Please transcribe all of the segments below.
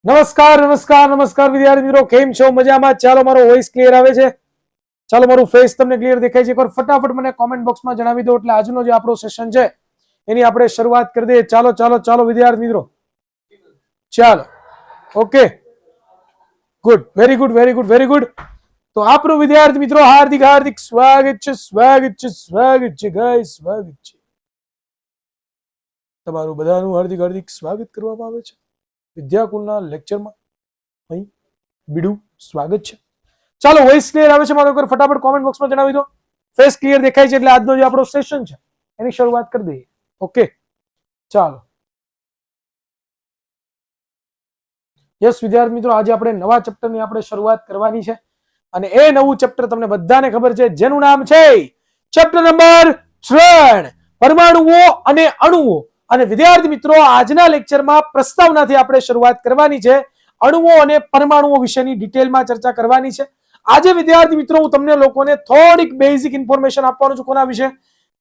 નમસ્કાર નમસ્કાર નમસ્કાર વિદ્યાર્થી મિત્રો, કેમ છો? મજામાં? ચાલો, મારો વોઇસ ક્લિયર આવે છે? ચાલો, મારું ફેસ તમને ક્લિયર દેખાય છે? એકવાર ફટાફટ મને કોમેન્ટ બોક્સમાં જણાવી દો, એટલે આજનો જે આપણો સેશન છે એની આપણે શરૂઆત કરી દઈએ. ચાલો ચાલો ચાલો વિદ્યાર્થી મિત્રો, ચાલો. Okay, good, very good, very good, very good. તો આપણું વિદ્યાર્થી મિત્રો હાર્દિક હાર્દિક સ્વાગત છે, સ્વાગત છે, સ્વાગત છે ગાઈસ, સ્વાગત છે. તમારું બધાનું હાર્દિક હાર્દિક સ્વાગત કરવામાં આવે છે વિદ્યાકુલના લેક્ચરમાં. અહીં બીડું સ્વાગત છે. ચાલો, વોઇસ ક્લિયર આવે છે મારો? એકવાર ફટાફટ કોમેન્ટ બોક્સમાં જણાવી દો. ફેસ ક્લિયર દેખાય છે, એટલે આજનો જે આપણો સેશન છે એની શરૂઆત કરી દઈએ. ઓકે, ચાલો. યસ વિદ્યાર્થી મિત્રો, આજે આપણે નવા ચેપ્ટરની આપણે શરૂઆત કરવાની છે, અને એ નવું ચેપ્ટર તમને બધાને ખબર છે, જેનું નામ છે ચેપ્ટર નંબર 3, પરમાણુઓ અને અણુઓ. અને વિદ્યાર્થી મિત્રો, આજના લેક્ચરમાં પ્રસ્તાવનાથી આપણે શરૂઆત કરવાની છે. અણુઓ અને પરમાણુઓ વિશેની ડિટેલમાં ચર્ચા કરવાની છે. આજે વિદ્યાર્થી મિત્રો, હું તમને લોકોને થોડીક બેઝિક ઇન્ફોર્મેશન આપવાનું છું. કોના વિશે?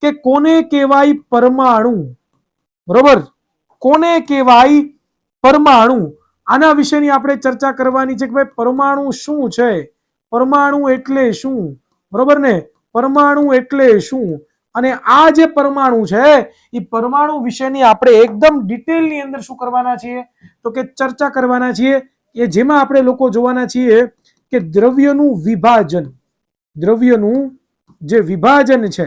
કે કોને કહેવાય પરમાણુ. બરોબર, કોને કહેવાય પરમાણુ, આના વિશેની આપણે ચર્ચા કરવાની છે કે ભાઈ પરમાણુ શું છે, પરમાણુ એટલે શું, બરોબર ને? પરમાણુ એટલે શું, અને આ જે પરમાણુ છે એ પરમાણુ વિશેની આપણે એકદમ ડિટેલની અંદર શું કરવાના છીએ? તો કે ચર્ચા કરવાના છીએ, કે જેમાં આપણે લોકો જોવાના છીએ કે દ્રવ્યનું વિભાજન, દ્રવ્યનું જે વિભાજન છે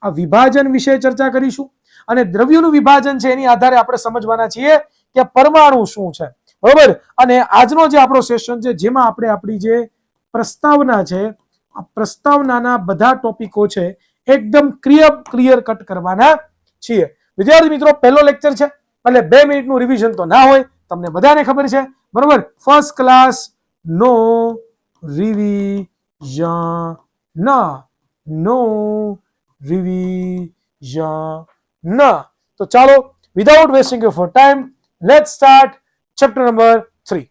આ વિભાજન વિશે ચર્ચા કરીશું. અને દ્રવ્યનું વિભાજન છે એની આધારે આપણે સમજવાના છીએ કે પરમાણુ શું છે. બરોબર, અને આજનો જે આપણો સેશન છે જેમાં આપણે આપણી જે પ્રસ્તાવના છે, આ પ્રસ્તાવનાના બધા ટોપિકો છે એકદમ ક્લિયર કટ કરવાના છીએ. વિદ્યાર્થી મિત્રો, પહેલો લેક્ચર છે એટલે 2 મિનિટનું રિવિઝન તો ના હોય, તમને બધાને ખબર છે. બરોબર, ફર્સ્ટ ક્લાસ નો રિવિઝન, નો રિવિઝન. તો ચાલો, without wasting your time, let's start chapter number 3.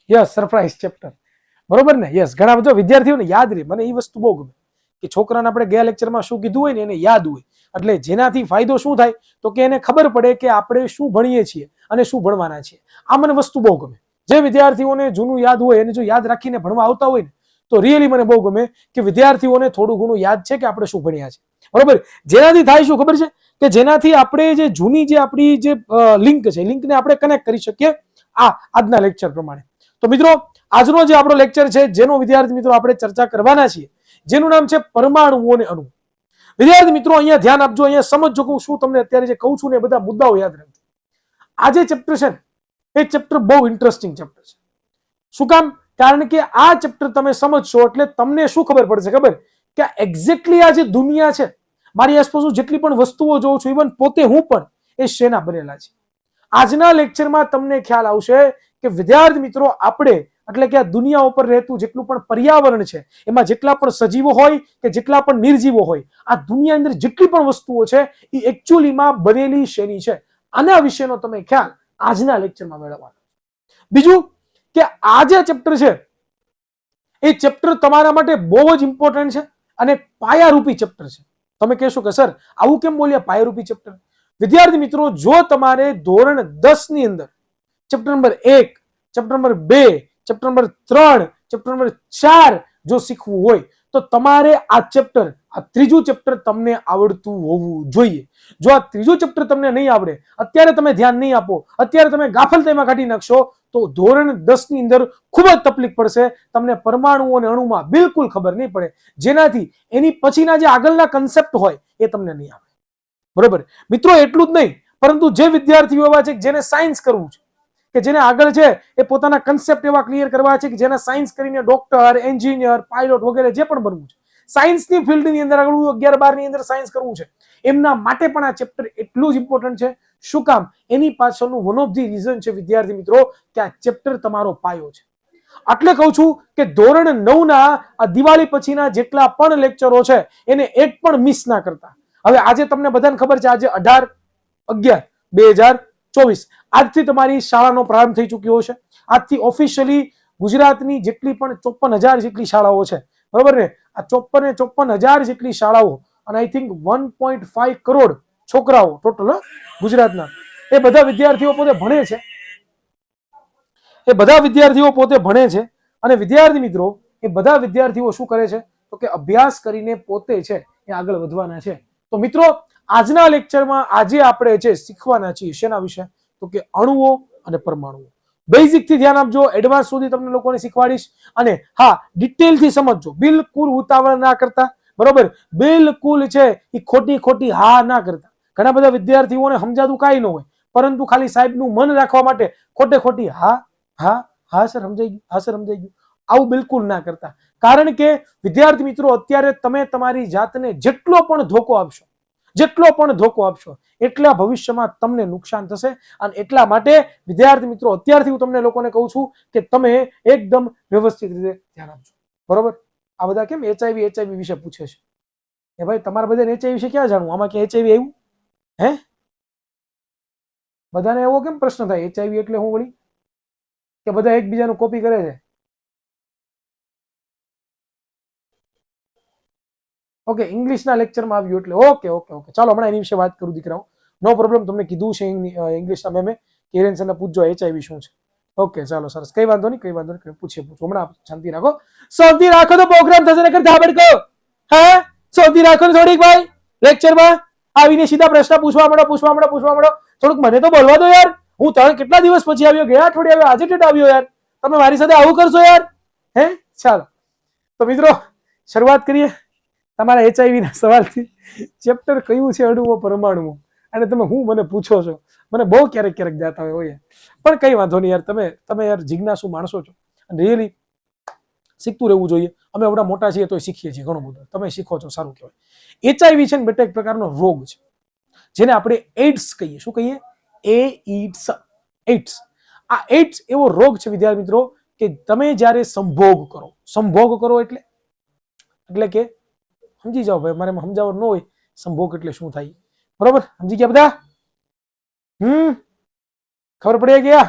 Yes, surprise chapter. બરોબર ને? યસ, ઘણા બધા વિદ્યાર્થીઓને યાદ રહે. મને એ વસ્તુ બહુ ગમે કે છોકરાને આપણે ગયા લેક્ચરમાં શું કીધું હોય ને એને યાદ હોય, એટલે જેનાથી ફાયદો શું થાય તો કે એને ખબર પડે કે આપણે શું ભણીએ છીએ અને શું ભણવાના છીએ. આ મને વસ્તુ બહુ ગમે. જે વિદ્યાર્થીઓને જૂનું યાદ હોય એને જો યાદ રાખીને ભણવા આવતા હોય ને તો રિયલી મને બહુ ગમે કે વિદ્યાર્થીઓને થોડું ઘણું યાદ છે કે આપણે શું ભણ્યા છે. બરોબર, જેનાથી થાય શું ખબર છે? કે જેનાથી આપણે જે જૂની જે આપણી જે લિંક છે, લિંકને આપણે કનેક્ટ કરી શકીએ આજના લેક્ચર પ્રમાણે. તો મિત્રો, આજનો જે આપણો લેક્ચર છે જેનો વિદ્યાર્થી મિત્રો આપણે ચર્ચા કરવાના છીએ, જેનું નામ છે પરમાણુઓ અને અણુ. વિદ્યાર્થી મિત્રો, અહીંયા ધ્યાન આપજો, અહીંયા સમજજો કે હું શું તમને અત્યારે જે કહું છું ને એ બધા મુદ્દાઓ યાદ રાખજો. આ જે ચેપ્ટર છે ને એ ચેપ્ટર બહુ ઇન્ટરેસ્ટિંગ ચેપ્ટર છે. શું કામ? કારણ કે આ ચેપ્ટર તમે સમજશો એટલે તમને શું ખબર પડશે? ખબર કે એક્ઝેક્ટલી આ જે દુનિયા છે, મારી આસપાસ જેટલી પણ વસ્તુઓ જોઉં છું, ઇવન પોતે હું પણ, એ શેના બનેલા છે. આજના લેક્ચરમાં તમને ખ્યાલ આવશે કે વિદ્યાર્થી મિત્રો, આપણે એટલે કે આ દુનિયા ઉપર રહેતું જેટલું પણ પર્યાવરણ છે, એમાં જેટલા પણ સજીવો હોય કે જેટલા પણ નિર્જીવો હોય, આ દુનિયા અંદર જેટલી પણ વસ્તુઓ છે એ એકચ્યુઅલીમાં બનેલી શેની છે, આના વિશેનો તમે ખ્યાલ આજના લેક્ચરમાં મેળવવાનો. બીજું કે આ જે ચેપ્ટર છે એ ચેપ્ટર તમારા માટે બહુ જ ઇમ્પોર્ટન્ટ છે અને પાયારૂપી ચેપ્ટર છે. તમે કહેશો કે સર આવું કેમ બોલ્યા પાયારૂપી ચેપ્ટર? વિદ્યાર્થી મિત્રો, જો તમારે ધોરણ 10 ની અંદર chapter number 1, chapter number 2, chapter number 3, chapter number 4 જો શીખવું હોય તો તમારે આ ચેપ્ટર, આ ત્રીજું ચેપ્ટર તમને આવડતું હોવું જોઈએ. જો આ ત્રીજું ચેપ્ટર તમને નહીં આવડે, અત્યારે તમે ધ્યાન નહીં આપો, અત્યારે તમે ગાફલતાઈમાં કાઢી નાખશો તો ધોરણ 10 ની અંદર ખૂબ જ તકલીફ પડશે. તમને પરમાણુ અને અણુમાં બિલકુલ ખબર નહીં પડે, જેનાથી એની પછીના જે આગળના કન્સેપ્ટ હોય એ તમને નહીં આવે. બરોબર મિત્રો, એટલું જ નહીં, પરંતુ જે વિદ્યાર્થીઓ એવા છે જેને સાયન્સ કરવું છે, કે જેને આગળ છે એ પોતાના કન્સેપ્ટ એવા ક્લિયર કરવા છે કે જેને સાયન્સ કરીને ડોક્ટર, એન્જિનિયર, પાયલોટ વગેરે જે પણ બનવું છે, સાયન્સની ફિલ્ડની અંદર આગળ 11-12 ની અંદર સાયન્સ કરવું છે, એમના માટે પણ આ ચેપ્ટર એટલું જ ઇમ્પોર્ટન્ટ છે. શું કામ? એની પાછળનું વન ઓફ ધી રીઝન છે વિદ્યાર્થી મિત્રો કે આ ચેપ્ટર તમારો પાયો છે. એટલે કહું છું કે ધોરણ 9 ના આ દિવાળી પછીના જેટલા પણ લેક્ચરો છે એને એક પણ મિસ ના કરતા. હવે આજે તમને બધાને ખબર છે, આજે 18/11/2024 આજથી તમારી શાળાનો પ્રારંભ થઈ ચૂક્યો છે. આજથી ઓફિશિયલી ગુજરાતની જેટલી પણ 54,000 જેટલી શાળાઓ છે, બરોબર ને, આ 54,000 જેટલી શાળાઓ અને આઈ થિંક 1.5 કરોડ છોકરાઓ ટોટલ ગુજરાતના, એ બધા વિદ્યાર્થીઓ પોતે ભણે છે. એ બધા વિદ્યાર્થીઓ પોતે ભણે છે અને વિદ્યાર્થી મિત્રો એ બધા વિદ્યાર્થીઓ શું કરે છે તો કે અભ્યાસ કરીને પોતે છે એ આગળ વધવાના છે. તો મિત્રો આજના લેક્ચરમાં આજે આપણે છે શીખવાના છીએ શેના વિશે તો કે અણુઓ અને પરમાણુઓ. બેઝિક થી ધ્યાન આપજો, એડવાન્સ સુધી તમને લોકોને શીખવાડીશ અને હા ડિટેલ થી સમજજો, બિલકુલ ઉતાવળ ના કરતા, બરોબર, બિલકુલ છે એ ખોટી હા ના કરતા. ઘણા બધા વિદ્યાર્થીઓને સમજાતું કાંઈ ન હોય, પરંતુ ખાલી સાહેબનું મન રાખવા માટે ખોટી હા હા હા સર સમજાઈ ગયું, હા સર સમજાઈ ગયું, આવું બિલકુલ ના કરતા. કારણ કે વિદ્યાર્થી મિત્રો અત્યારે તમે તમારી જાતને જેટલો પણ ધોકો આપશો એટલા ભવિષ્યમાં તમને નુકસાન થશે. અને એટલા માટે વિદ્યાર્થી મિત્રો અત્યારથી હું તમને લોકોને કહું છું કે તમે એકદમ વ્યવસ્થિત રીતે ધ્યાન આપજો, બરોબર. આ બધા કેમ એચઆઈવી વિશે પૂછે છે એ ભાઈ તમારા બધાને એચઆઈવી વિશે ક્યાં જાણવું, આમાં ક્યાં એચઆઈવી આવ્યું હે? બધાને એવો કેમ પ્રશ્ન થાય એચઆઈવી એટલે હું વળી, કે બધા એકબીજાનું કોપી કરે છે? ઓકે, ઇંગ્લિશના લેક્ચરમાં આવ્યું એટલે ઓકે ઓકે ઓકે ચાલો હમણાં એની વિશે વાત કરું દીકરાઓ, નો પ્રોબ્લેમ. તમને કીધું છે ઇંગ્લિશના મેમે કે હિરેન સરને પૂછજો એચઆઈવી શું છે. ઓકે ચાલો સરસ, કઈ વાંધો નહીં પૂછીએ હમણાં. શાંતિ રાખો તો પ્રોગ્રામ થશે નકર ધાબડકો. હા શાંતિ રાખો થોડીક ભાઈ, લેક્ચરમાં આવીને સીધા પ્રશ્ન પૂછવા માંડો. થોડુંક મને તો બોલવા દો યાર. હું કેટલા દિવસ પછી આવ્યો, ગયા અઠવાડિયે આવ્યો, આજે ટેટ આવ્યો યાર. તમે મારી સાથે આવું કરશો યાર હે? ચાલો તો મિત્રો શરૂઆત કરીએ તમારા એચઆઈવી ના સવાલથી. ચેપ્ટર કયું છે અણુઓ પરમાણુઓ, અને તમે હું મને પૂછો છો, મને બહુ ક્યારેક જાતા હોય પણ કઈ વાંધો નહીં યાર. તમે યાર જિજ્ઞાસુ માણસો છો અને રિયલી શીખતું રહેવું જોઈએ. અમે એવડા મોટા છીએ તો શીખીએ છીએ ઘણું બધું, તમે શીખો છો સારું કહેવાય. એચઆઈવી છે ને બેટા એક પ્રકારનો રોગ છે જેને આપણે એઇડ્સ કહીએ. શું કહીએ? એઇડ્સ. આ એઇડ્સ એવો રોગ છે વિદ્યાર્થી મિત્રો કે તમે જ્યારે સંભોગ કરો એટલે કે સમજી જાઓ ભાઈ, મારે સમજાવવાનું ન હોય સંભોગ એટલે શું થાય, બરોબર? સમજી ગયા બધા? ખબર પડી ગયા?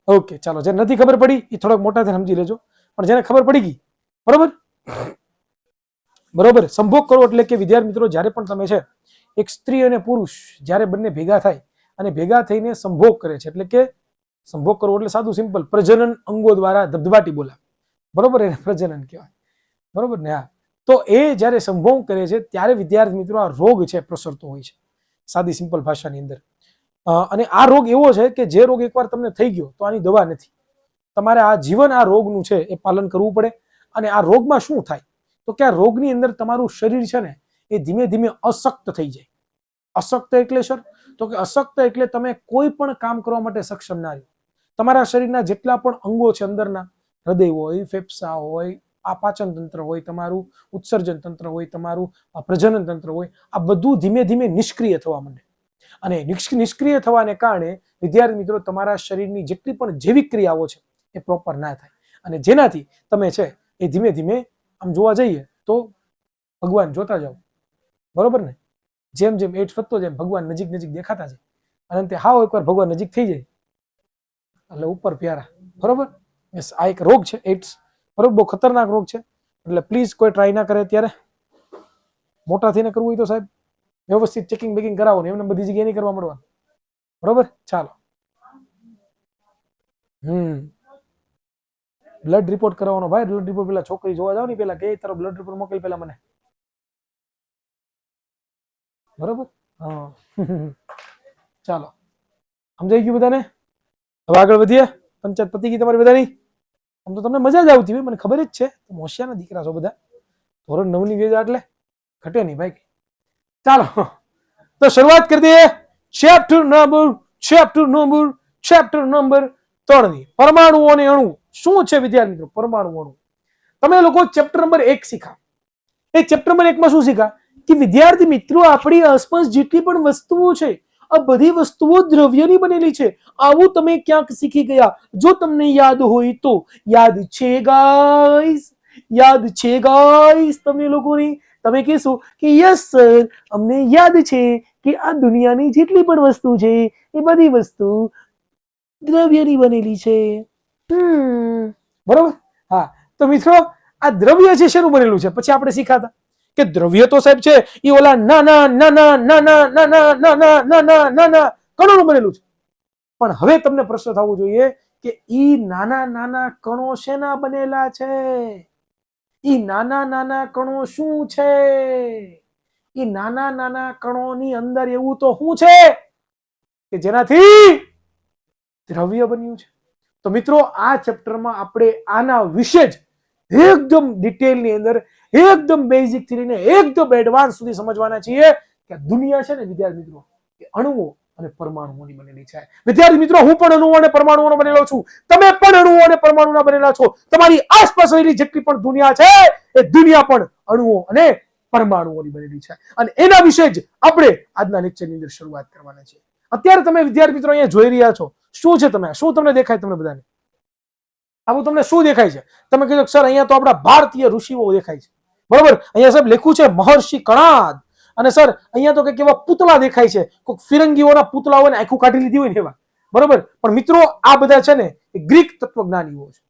ઓકે ચાલો, જેને નથી ખબર પડી એ થોડાક મોટા થઈને સમજી લેજો, પણ જેને ખબર પડી ગઈ બરોબર. સંભોગ કરો એટલે કે વિદ્યાર્થી મિત્રો જ્યારે પણ તમે છે એક સ્ત્રી અને પુરુષ જ્યારે બંને ભેગા થાય અને ભેગા થઈને સંભોગ કરે છે, એટલે કે સંભોગ કરવો એટલે સાદું સિમ્પલ પ્રજનન અંગો દ્વારા ધબધબાટી બોલાવે, બરોબર, એને પ્રજનન કહેવાય, બરોબર ને? હા, તો એ જ્યારે સંભોગ કરે છે ત્યારે વિદ્યાર્થી મિત્રો આ રોગ છે પ્રસરતો હોય છે, સાદી સિમ્પલ ભાષાની અંદર. અને આ રોગ એવો છે કે જે રોગ એકવાર તમને થઈ ગયો તો આની દવા નથી. તમારે આ જીવન આ રોગનું છે એ પાલન કરવું પડે. અને આ રોગમાં શું થાય તો કે આ રોગની અંદર તમારું શરીર છે ને એ ધીમે ધીમે અશક્ત થઈ જાય. અશક્ત એટલે સર તો કે અશક્ત એટલે તમે કોઈ પણ કામ કરવા માટે સક્ષમ ના રહ્યો. તમારા શરીરના જેટલા પણ અંગો છે અંદરના, હૃદય હોય, ફેફસા હોય, આ પાચન તંત્ર હોય, તમારું ઉત્સર્જન તંત્ર હોય, તમારું પ્રજનન તંત્ર હોય, આ બધું ધીમે ધીમે નિષ્ક્રિય થવા માંડે. અને નિષ્ક્રિય થવાને કારણે વિદ્યાર્થી મિત્રો તમારા શરીરની જેટલી પણ જૈવિક ક્રિયાઓ છે એ પ્રોપર ના થાય, અને જેનાથી તમે છે એ ધીમે ધીમે આમ જોવા જઈએ તો ભગવાન જોતા જાઓ, બરોબર ને? જેમ જેમ એજ વધતો જાય ભગવાન નજીક દેખાતા જાય, અને તે હાવ એકવાર ભગવાન નજીક થઈ જાય એટલે ઉપર પ્યારા, બરોબર? આ એક રોગ છે એઇડ્સ, બરોબર, બહુ ખતરનાક રોગ છે. એટલે પ્લીઝ કોઈ ટ્રાય ના કરે ત્યારે. મોટા થઈને કરવું હોય તો સાહેબ વ્યવસ્થિત ચેકિંગ બેકિંગ કરાવો ને, એમને બધી જગ્યાએ નહીં કરવા મળવાનું, બરોબર? ચાલો, બ્લડ રિપોર્ટ કરવાનો ભાઈ. બ્લડ રિપોર્ટ પેલા છોકરી જોવા જાવ ને પેલા કે તારો બ્લડ રિપોર્ટ મોકલ પેલા મને, બરોબર? હા ચાલો, સમજાઈ ગયું બધાને? હવે આગળ વધીએ. પંચાયત પતી ગઈ તમારી બધાની? આમ તો તમને મજા જ આવતી હોય, મને ખબર જ છે. હોશિયારના દીકરા છો બધા. ધોરણ 9 ની વેજા એટલે ઘટે નહીં ભાઈ. ચાલો તો શરૂઆત કરી દઈએ ચેપ્ટર નંબર 3 ની, પરમાણુઓ અને અણુ. શું છે વિદ્યાર્થી મિત્રો પરમાણુ અણુ? તમે લોકો ચેપ્ટર નંબર 1 શીખા. એ ચેપ્ટર નંબર 1 માં શું શીખા કે વિદ્યાર્થી મિત્રો આપણી આસપાસ જેટલી પણ વસ્તુઓ છે આ બધી વસ્તુઓ દ્રવ્યની બનેલી છે. આવું તમે ક્યાંક શીખી ગયા? જો તમને યાદ હોય તો. યાદ છે ગાઈસ તમે લોકોની? તમે કહેશો કે યસ સર, અમને યાદ છે કે આ દુનિયાની જેટલી પણ વસ્તુ છે એ બધી વસ્તુ દ્રવ્યની બનેલી છે. બરોબર? હા, તો મિત્રો આ દ્રવ્ય છે શેનું બનેલું છે? પછી આપણે શીખાતા કે દ્રવ્ય તો સાહેબ છે એ ઓલા નાના કણોનું બનેલું છે. પણ હવે તમને પ્રશ્ન થવો જોઈએ કે ઈ નાના નાના કણો શેના બનેલા છે? ઈ નાના નાના કણો શું છે? ઈ નાના નાના કણોની અંદર એવું તો શું છે કે જેનાથી દ્રવ્ય બન્યું છે? તો મિત્રો આ ચેપ્ટરમાં આપણે આના વિશે જ એકદમ ડિટેલની અંદર એકદમ બેઝિક થી લઈને એકદમ એડવાન્સ સુધી સમજવાના છીએ કે દુનિયા છે ને વિદ્યાર્થી મિત્રો એ અણુઓ અને પરમાણુઓની બનેલી છે. વિદ્યાર્થી મિત્રો હું પણ અણુઓ અને પરમાણુઓનો બનેલો છું, તમે પણ અણુઓ અને પરમાણુના બનેલા છો. તમારી આસપાસ રહેલી જેટલી પણ દુનિયા છે એ દુનિયા પણ અણુઓ અને પરમાણુઓની બનેલી છે અને એના વિશે જ આપણે આજના લેક્ચરની અંદર શરૂઆત કરવાના છે. અત્યારે તમે વિદ્યાર્થી મિત્રો અહીંયા જોઈ રહ્યા છો, શું છે તમે શું તમને દેખાય? તમને બધાને આવું તમને શું દેખાય છે? તમે કીધું સર અહીંયા તો આપણા ભારતીય ઋષિઓ દેખાય છે, બરોબર. અહીંયા સાહેબ લખ્યું છે મહર્ષિ કણાદ, અને સર અહીંયા તો કઈક એવા પૂતળા દેખાય છે, કોઈક ફિરંગીઓના પૂતળાઓને આખું કાઢી લીધી હોય ને એવા, બરોબર. પણ મિત્રો આ બધા છે ને એ ગ્રીક તત્વજ્ઞાનીઓ છે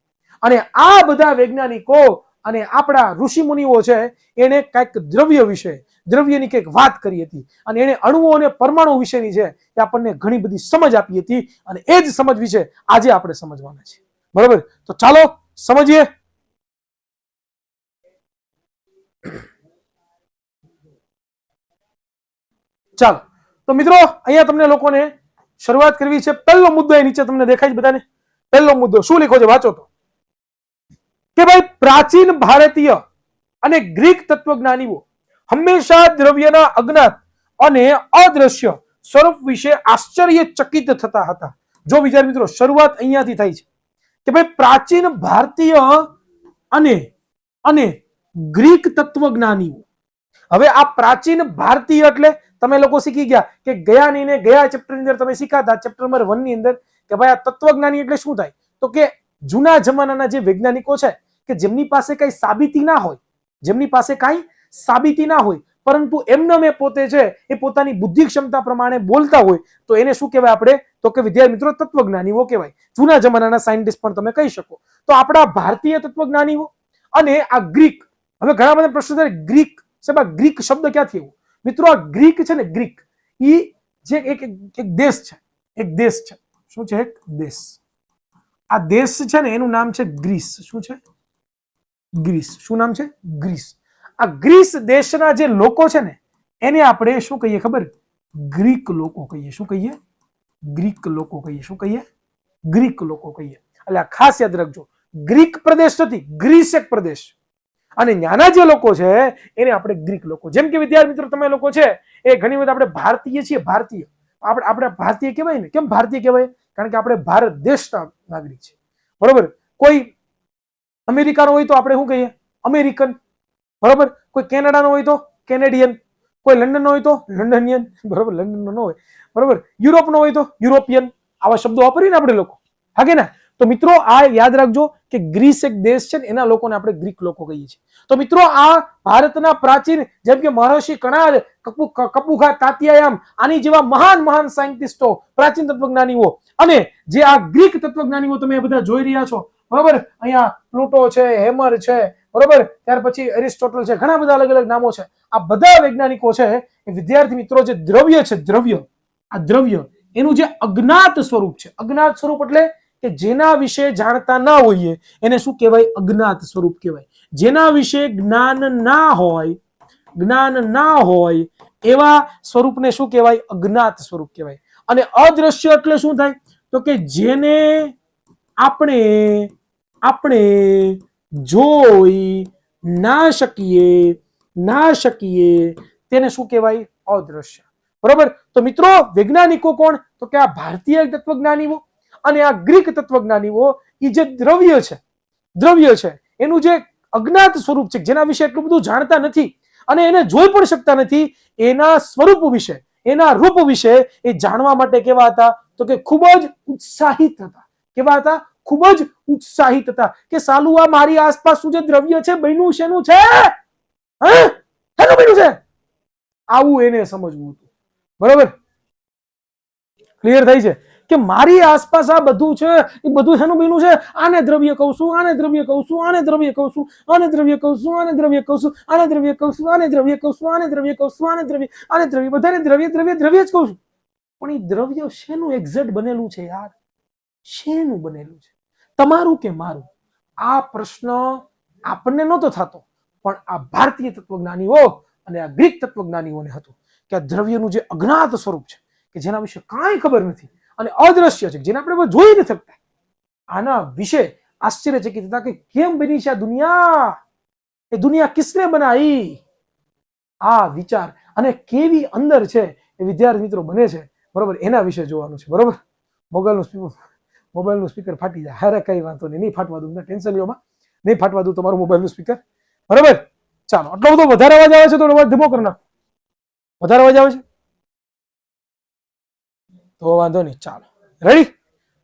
અને આ બધા વૈજ્ઞાનિકો અને આપણા ઋષિ મુનિઓ છે એને કઈક દ્રવ્ય વિશે દ્રવ્યની કંઈક વાત કરી હતી અને એને અણુઓ અને પરમાણુ વિશેની છે એ આપણને ઘણી બધી સમજ આપી હતી અને એ જ સમજ વિશે આજે આપણે સમજવાના છે, બરોબર. તો ચાલો સમજીએ. ચાલો તો મિત્રો અહીંયા તમને લોકોને શરૂઆત કરવી છે. પહેલો મુદ્દો એ નીચે તમને દેખાય છે બધાને. પહેલો મુદ્દો શું લખ્યો છે વાંચો તો, કે ભાઈ પ્રાચીન ભારતીય અને ગ્રીક તત્વજ્ઞાનીઓ હંમેશા દ્રવ્યના અજ્ઞાત અને અદ્રશ્ય સ્વરૂપ વિશે આશ્ચર્યચકિત થતા હતા. જો વિદ્યાર્થી મિત્રો શરૂઆત અહીંયાથી થાય છે કે ભાઈ પ્રાચીન ભારતીય અને ગ્રીક તત્વજ્ઞાનીઓ. હવે આ પ્રાચીન ભારતીય એટલે તમે લોકો શીખી ગયા કે ગયા ચેપ્ટરની અંદર તમે શીખાતા ચેપ્ટર નંબર 1 ની અંદર કે ભાઈ આ તત્વજ્ઞાની એટલે શું થાય? તો કે જૂના જમાનાના જે વૈજ્ઞાનિકો છે કે જેમની પાસે કઈ સાબિતી ના હોય, જેમની પાસે કઈ સાબિતી ના હોય, પરંતુ એમને મેં પોતે છે એ પોતાની બુદ્ધિ ક્ષમતા પ્રમાણે બોલતા હોય તો એને શું કહેવાય આપણે? તો કે વિદ્યાર્થી મિત્રો તત્વજ્ઞાનીઓ કહેવાય. જૂના જમાનાના સાયન્ટિસ્ટ પણ તમે કહી શકો. તો આપણા ભારતીય તત્વજ્ઞાનીઓ અને આ ગ્રીક. હવે ઘણા બધા પ્રશ્નો થાય ગ્રીક સાહેબ, ગ્રીક શબ્દ ક્યાંથી આવ્યો? મિત્રો આ ગ્રીક છે ને, ગ્રીક ઈ જે એક દેશ છે, એક દેશ છે. શું છે? એક દેશ. આ દેશ છે ને એનું નામ છે ગ્રીસ. શું છે? ગ્રીસ. શું નામ છે? ગ્રીસ. આ ગ્રીસ દેશના જે લોકો છે ને એને આપણે શું કહીએ ખબર? ગ્રીક લોકો કહીએ. શું કહીએ? ગ્રીક લોકો કહીએ. શું કહીએ? ગ્રીક લોકો કહીએ. એટલે આ ખાસ યાદ રાખજો, ગ્રીક પ્રદેશ નથી, ગ્રીસ એક પ્રદેશ. અને નાના જે લોકો છે એને આપણે ગ્રીક લોકો. જેમ કે વિદ્યાર્થી મિત્રો તમે લોકો છે એ ઘણી વખત આપણે ભારતીય છીએ, ભારતીય આપણે ભારતીય કહેવાય ને. કેમ ભારતીય કહેવાય? કારણ કે આપણે ભારત દેશના નાગરિક છે, બરોબર. કોઈ અમેરિકાનો હોય તો આપણે શું કહીએ? અમેરિકન, બરોબર. કોઈ કેનેડાનો હોય તો કેનેડિયન, કોઈ લંડનનો હોય તો લંડનિયન, બરોબર. લંડનનો ન હોય, બરોબર. યુરોપનો હોય તો યુરોપિયન. આવા શબ્દો વાપરીએ ને આપણે લોકો, હા કે ના? તો મિત્રો આ યાદ રાખજો કે ગ્રીસ એક દેશ છે ને એના લોકોને આપણે ગ્રીક લોકો કહીએ છીએ. તો મિત્રો આ ભારતના પ્રાચીન જેમ કે મહર્ષિ કણાદ, કપુખા, તાત્યાયામ આની જેવા મહાન મહાન સાયન્ટિસ્ટો, પ્રાચીન તત્વજ્ઞાનીઓ અને જે આ ગ્રીક તત્વજ્ઞાનીઓ તમે બધા જોઈ રહ્યા છો, બરોબર. અહીંયા પ્લુટો છે, હેમર છે, બરોબર. ત્યાર પછી એરિસ્ટોટલ છે, ઘણા બધા અલગ અલગ નામો છે. આ બધા વૈજ્ઞાનિકો છે એ વિદ્યાર્થી મિત્રો જે દ્રવ્ય છે, દ્રવ્ય, આ દ્રવ્ય એનું જે અજ્ઞાત સ્વરૂપ છે. અજ્ઞાત સ્વરૂપ એટલે કે જેના વિશે જાણતા ના હોઈએ એને શું કહેવાય? અજ્ઞાત સ્વરૂપ કહેવાય. જેના વિશે જ્ઞાન ના હોય એવા સ્વરૂપને શું કહેવાય? અજ્ઞાત સ્વરૂપ કહેવાય. અને અદ્રશ્ય એટલે શું થાય? તો કે જેને આપણે જોઈ ના શકીએ તેને શું કહેવાય? અદ્રશ્ય, બરોબર. તો મિત્રો વૈજ્ઞાનિકો કોણ? તો કે આ ભારતીય તત્વજ્ઞાનીઓ અને આ ગ્રીક તત્વજ્ઞાનીઓ એ જે દ્રવ્ય છે એનું જે અજ્ઞાત સ્વરૂપ છે, જેના વિશે એટલું બધું જાણતા નથી અને એને જોઈ પણ શકતા નથી, એના સ્વરૂપ વિશે, એના રૂપ વિશે એ જાણવા માટે કેવા હતા? તો કે ખૂબ જ ઉત્સાહિત હતા. કેવા હતા? ખૂબ જ ઉત્સાહિત હતા કે સાલું આ મારી આસપાસ શું જે દ્રવ્ય છે બન્યું શેનું છે? શેનું બન્યું છે? આવું એને સમજવું હતું, બરોબર. ક્લિયર થાય છે કે મારી આસપાસ આ બધું છે એ બધું શેનું બન્યું છે? આને દ્રવ્ય કહું છું, આને દ્રવ્ય કહું છું, આને દ્રવ્ય કહું છું, આને દ્રવ્ય કહું છું, આને દ્રવ્ય કહું છું, આને દ્રવ્ય કહું છું, આને દ્રવ્ય કહું છું, આને દ્રવ્ય કહું છું, આને દ્રવ્ય, બધાને દ્રવ્ય જ કહું છું. પણ એ દ્રવ્ય શેનું એક્ઝેક્ટ બનેલું છે યાર? શેનું બનેલું છે, તમારું કે મારું? આ પ્રશ્ન આપણને નહોતો થતો, પણ આ ભારતીય તત્વજ્ઞાનીઓ અને આ ગ્રીક તત્વજ્ઞાનીઓને હતું કે આ દ્રવ્યનું જે અજ્ઞાત સ્વરૂપ છે, કે જેના વિશે કાંઈ ખબર નથી અને અદ્રશ્ય છે, જેને આપણે જોઈ નથી શકતા, આના વિશે આશ્ચર્યચકિત હતા કે કેમ બની છે આ દુનિયા, એ દુનિયા કિસને બનાવી? આ વિચાર અને કેવી અંદર છે એ વિદ્યાર્થી મિત્રો બને છે, બરોબર, એના વિશે જોવાનું છે, બરોબર. મોબાઈલનું સ્પીકર ફાટી જાય, હારે કઈ વાંધો નહીં ફાટવા દઉં, ટેન્શન લ્યોમાં, નહીં ફાટવા દઉં તમારું મોબાઈલનું સ્પીકર, બરોબર. ચાલો, આટલો બધો વધારે અવાજ આવે છે તો અવાજ ધીમો કરી નાખો. વધારે અવાજ આવે છે તો વાંધો નહીં. ચાલો, રેડી,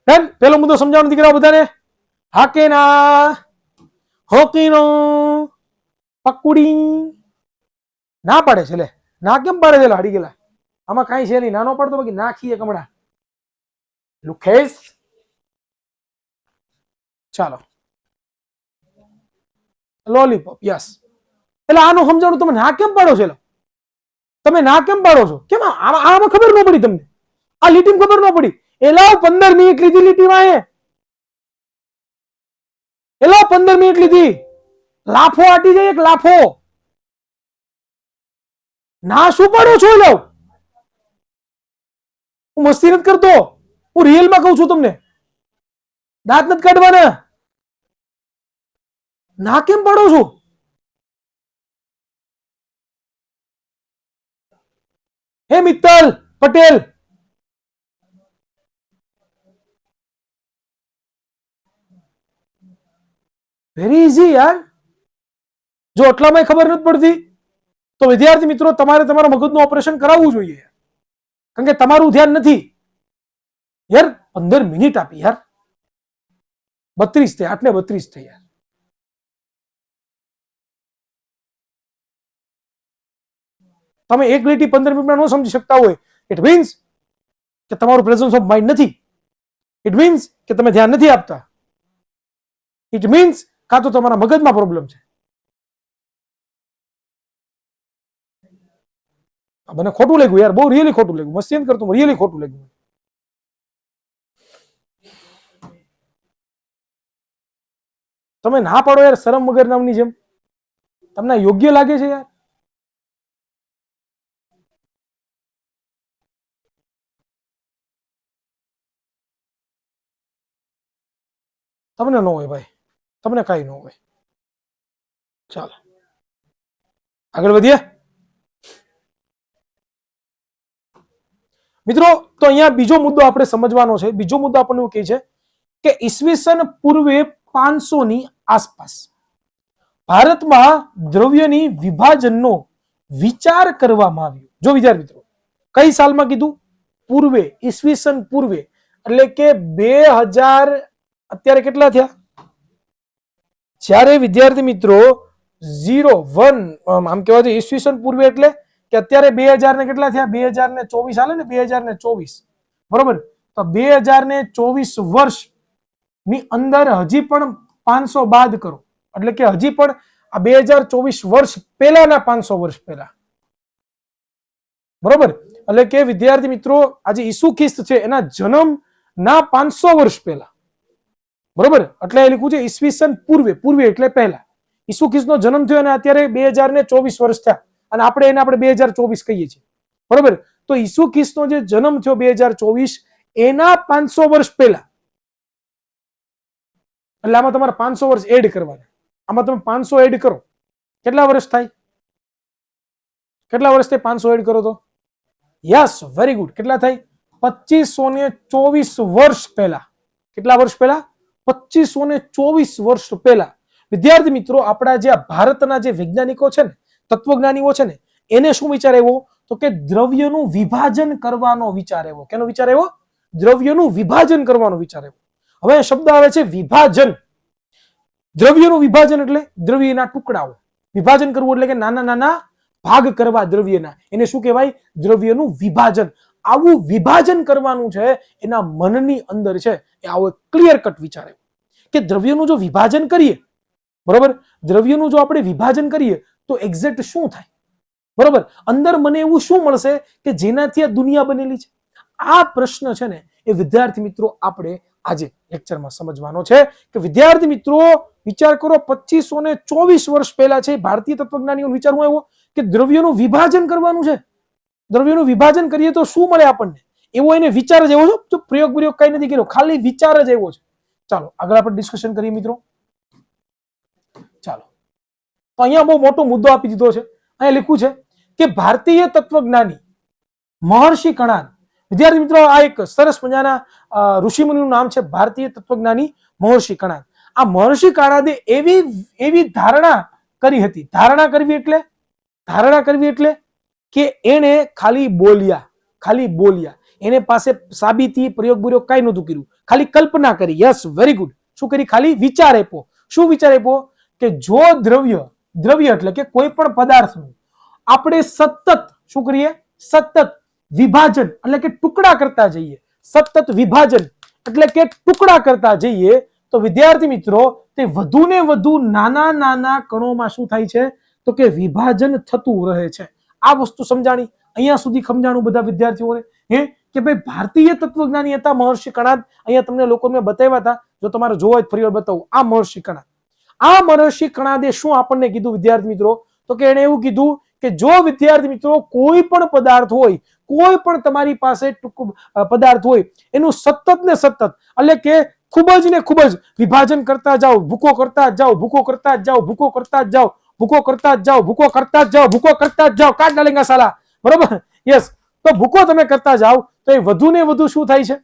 ડન. પેલો મુદ્દો સમજાવવાનો દીકરાઓ બધાને? હા કે ના? હોકીનો પકુડી ના પાડે છે, લે ના કેમ પાડે છે? હાડી ગયેલા, આમાં કાંઈ છે નહીં, નાનો પડતો બાકી નાખીએ કમળા લુખેસ. ચાલો, લોલીપોપ, યસ. એટલે આનું સમજાણું તમે ના કેમ પાડો છો? તમે ના કેમ પાડો છો? કેમ આમાં ખબર ન પડી તમને? આ લીટી ખબર ન પડી? એલા 15 મિનિટ લીધી લીટીમાં, એલા 15 મિનિટ લીધી, લાફો આટી જાય એક લાફો. ના શું પાડો છો? લો, હું મસ્તી નથી કરતો, હું રિયલમાં કહું છું તમને. દાંત નથી કાઢવાના. ના કેમ પાડો છો? હે મિત્તલ પટેલ, વેરી ઇઝી યાર. જો એટલામાં ખબર નથી પડતી તો વિદ્યાર્થી મિત્રો તમારે તમારા મગજનું ઓપરેશન કરાવવું જોઈએ, કારણ કે તમારું ધ્યાન નથી યાર. 15 મિનિટ આપી યાર, 32 થઈ, 8 ને 32 થઈ યાર. તમે એક લીટી 15 મિનિટમાં ન સમજી શકતા હોય, ઇટ મીન્સ કે તમારું પ્રેઝન્સ ઓફ માઇન્ડ નથી. ઇટ મીન્સ કે તમે ધ્યાન નથી આપતા. ઇટ મીન્સ કાં તો તમારા મગજમાં પ્રોબ્લેમ છે. મને ખોટું લાગ્યું યાર, બહુ રિયલી ખોટું લાગ્યું, મસ્તી નથી કરતો, રિયલી ખોટું લાગ્યું. તમે ના પાડો યાર શરમ વગર નામની જેમ. તમને યોગ્ય લાગે છે યાર? તમને ન હોય ભાઈ, તમને કઈ ન હોય. ચાલો આગળ વધીએ મિત્રો. તો અહીંયા બીજો મુદ્દો આપણે સમજવાનો છે. બીજો મુદ્દો આપણને એવું કહે છે કે ઈસવીસન પૂર્વે 500 ની આસપાસ ભારતમાં દ્રવ્યની વિભાજનનો વિચાર કરવામાં આવ્યો. જો વિદ્યાર્થી મિત્રો, કઈ સાલમાં કીધું? પૂર્વે, ઈસવીસન પૂર્વે, એટલે કે 2000. અત્યારે કેટલા થયા? જ્યારે વિદ્યાર્થી મિત્રો 01 આમ કહેવાય છે ઈસવીસન પૂર્વે, એટલે કે અત્યારે 2000 ને કેટલા થયા? 2024 હાલે ને, 2024, બરોબર. તો 2024 વર્ષ ની અંદર હજી પણ 500 બાદ કરો, એટલે કે હજી પણ આ 2024 વર્ષ પહેલાના 500 વર્ષ પહેલા, બરોબર. એટલે કે વિદ્યાર્થી મિત્રો આજે ઈસુ ખ્રિસ્ત છે એના જન્મ ના 500 વર્ષ પહેલા, બરોબર. એટલે એ લખ્યું છે ઈસવીસન પૂર્વે, પૂર્વે એટલે પહેલા. ઈસુ ખ્રિસ્તનો જન્મ થયો અને અત્યારે 2024 વર્ષ થયા અને આપણે 2024 કહીએ છીએ, બરોબર. તો ઈસુ ખ્રિસ્તનો જે જન્મ થયો 2024 એના 500 વર્ષ પહેલા, એટલે આમાં તમારે 500 વર્ષ એડ કરવાના. આમાં તમે 500 એડ કરો, કેટલા વર્ષ થાય? કેટલા વર્ષ થાય 500 એડ કરો તો? Yes, very good. કેટલા થાય? 2524 વર્ષ પહેલા. કેટલા વર્ષ પહેલા? 2524 વર્ષ પહેલા. વિદ્યાર્થી મિત્રો આપણા જે ભારતના જે વૈજ્ઞાનિકો છે ને, તત્વજ્ઞાનીઓ છે ને, એને શું વિચાર આવ્યો? તો કે દ્રવ્યનું વિભાજન કરવાનો વિચાર આવ્યો. કેનો વિચાર આવ્યો? દ્રવ્યનું વિભાજન કરવાનો વિચાર આવ્યો. હવે શબ્દ આવે છે વિભાજન. દ્રવ્યનું વિભાજન એટલે દ્રવ્યના ટુકડાઓ. વિભાજન કરવું એટલે કે નાના નાના ભાગ કરવા દ્રવ્યના, એને શું કહેવાય? દ્રવ્યનું વિભાજન. આવું વિભાજન કરવાનું છે એના મનની અંદર છે એ આવો ક્લિયર કટ વિચાર આવ્યો કે દ્રવ્યનું જો વિભાજન કરીએ, બરોબર, દ્રવ્યનું જો આપણે વિભાજન કરીએ તો એક્ઝેક્ટ શું થાય? બરોબર, અંદર મને એવું શું મળશે કે જેનાથી આ દુનિયા બનેલી છે? આ પ્રશ્ન છે ને એ વિદ્યાર્થી મિત્રો આપણે આજે લેક્ચરમાં સમજવાનો છે કે વિદ્યાર્થી મિત્રો વિચાર કરો 2524 વર્ષ પહેલા છે ભારતીય તત્વજ્ઞાનીઓનો વિચાર હું આવ્યો કે દ્રવ્યોનું વિભાજન કરવાનું છે. દ્રવ્યોનું વિભાજન કરીએ તો શું મળે આપણને, એવો એને વિચાર જ એવો છે. પ્રયોગ કઈ નથી કર્યો, ખાલી વિચાર જ એવો છે. ચાલો આગળ આપણે ડિસ્કશન કરીએ મિત્રો. ચાલો તો અહીંયા બહુ મોટો મુદ્દો આપી દીધો છે. અહીંયા લખ્યું છે કે ભારતીય તત્વજ્ઞાની મહર્ષિ કણાદ. વિદ્યાર્થી મિત્રો આ એક સરસ મજાના ઋષિમુનિનું નામ છે ભારતીય તત્વજ્ઞાની મહર્ષિ કણાદ. આ મહર્ષિ કણાદે એવી ધારણા કરી હતી. ધારણા કરવી એટલે કે એને ખાલી બોલ્યા, એને પાસે સાબિતી પ્રયોગ કઈ નહોતું કર્યું, ખાલી કલ્પના કરી. Yes, very good. શું કરી? ખાલી વિચાર આપ્યો. શું વિચાર આપ્યો? કે જો દ્રવ્ય એટલે કે કોઈ પણ પદાર્થનું આપણે સતત શું કરીએ? સતત વિભાજન એટલે કે ટુકડા કરતા જઈએ. સતત વિભાજન એટલે કે ટુકડા કરતા જઈએ તો વિદ્યાર્થી મિત્રો તે વધુ ને વધુ નાના કણોમાં શું થાય છે? તો કે વિભાજન થતું રહે છે. આ વસ્તુ સમજાણી? અહીંયા સુધી સમજાણું બધા વિદ્યાર્થીઓને કે ભાઈ ભારતીય તત્વજ્ઞાની હતા મહર્ષિ કણાદ. અહીંયા તમને લોકોને બતાવ્યા હતા, જો તમારે જોવા હોય ફરી વાર બતાવું. આ મહર્ષિ કણાદ, આ મહર્ષિ કણાદે શું આપણને કીધું વિદ્યાર્થી મિત્રો? તો કે એને એવું કીધું કે જો વિદ્યાર્થી મિત્રો કોઈ પણ પદાર્થ હોય, કોઈ પણ તમારી પાસે પદાર્થ હોય, એનું સતત ને સતત એટલે કે ખૂબ જ વિભાજન કરતા જાઓ, ભૂકો કરતા જાઓ, કાટ ડાલેંગા સાલા. બરોબર? યસ. તો ભૂકો તમે કરતા જાઓ તો એ વધુ ને વધુ શું થાય છે?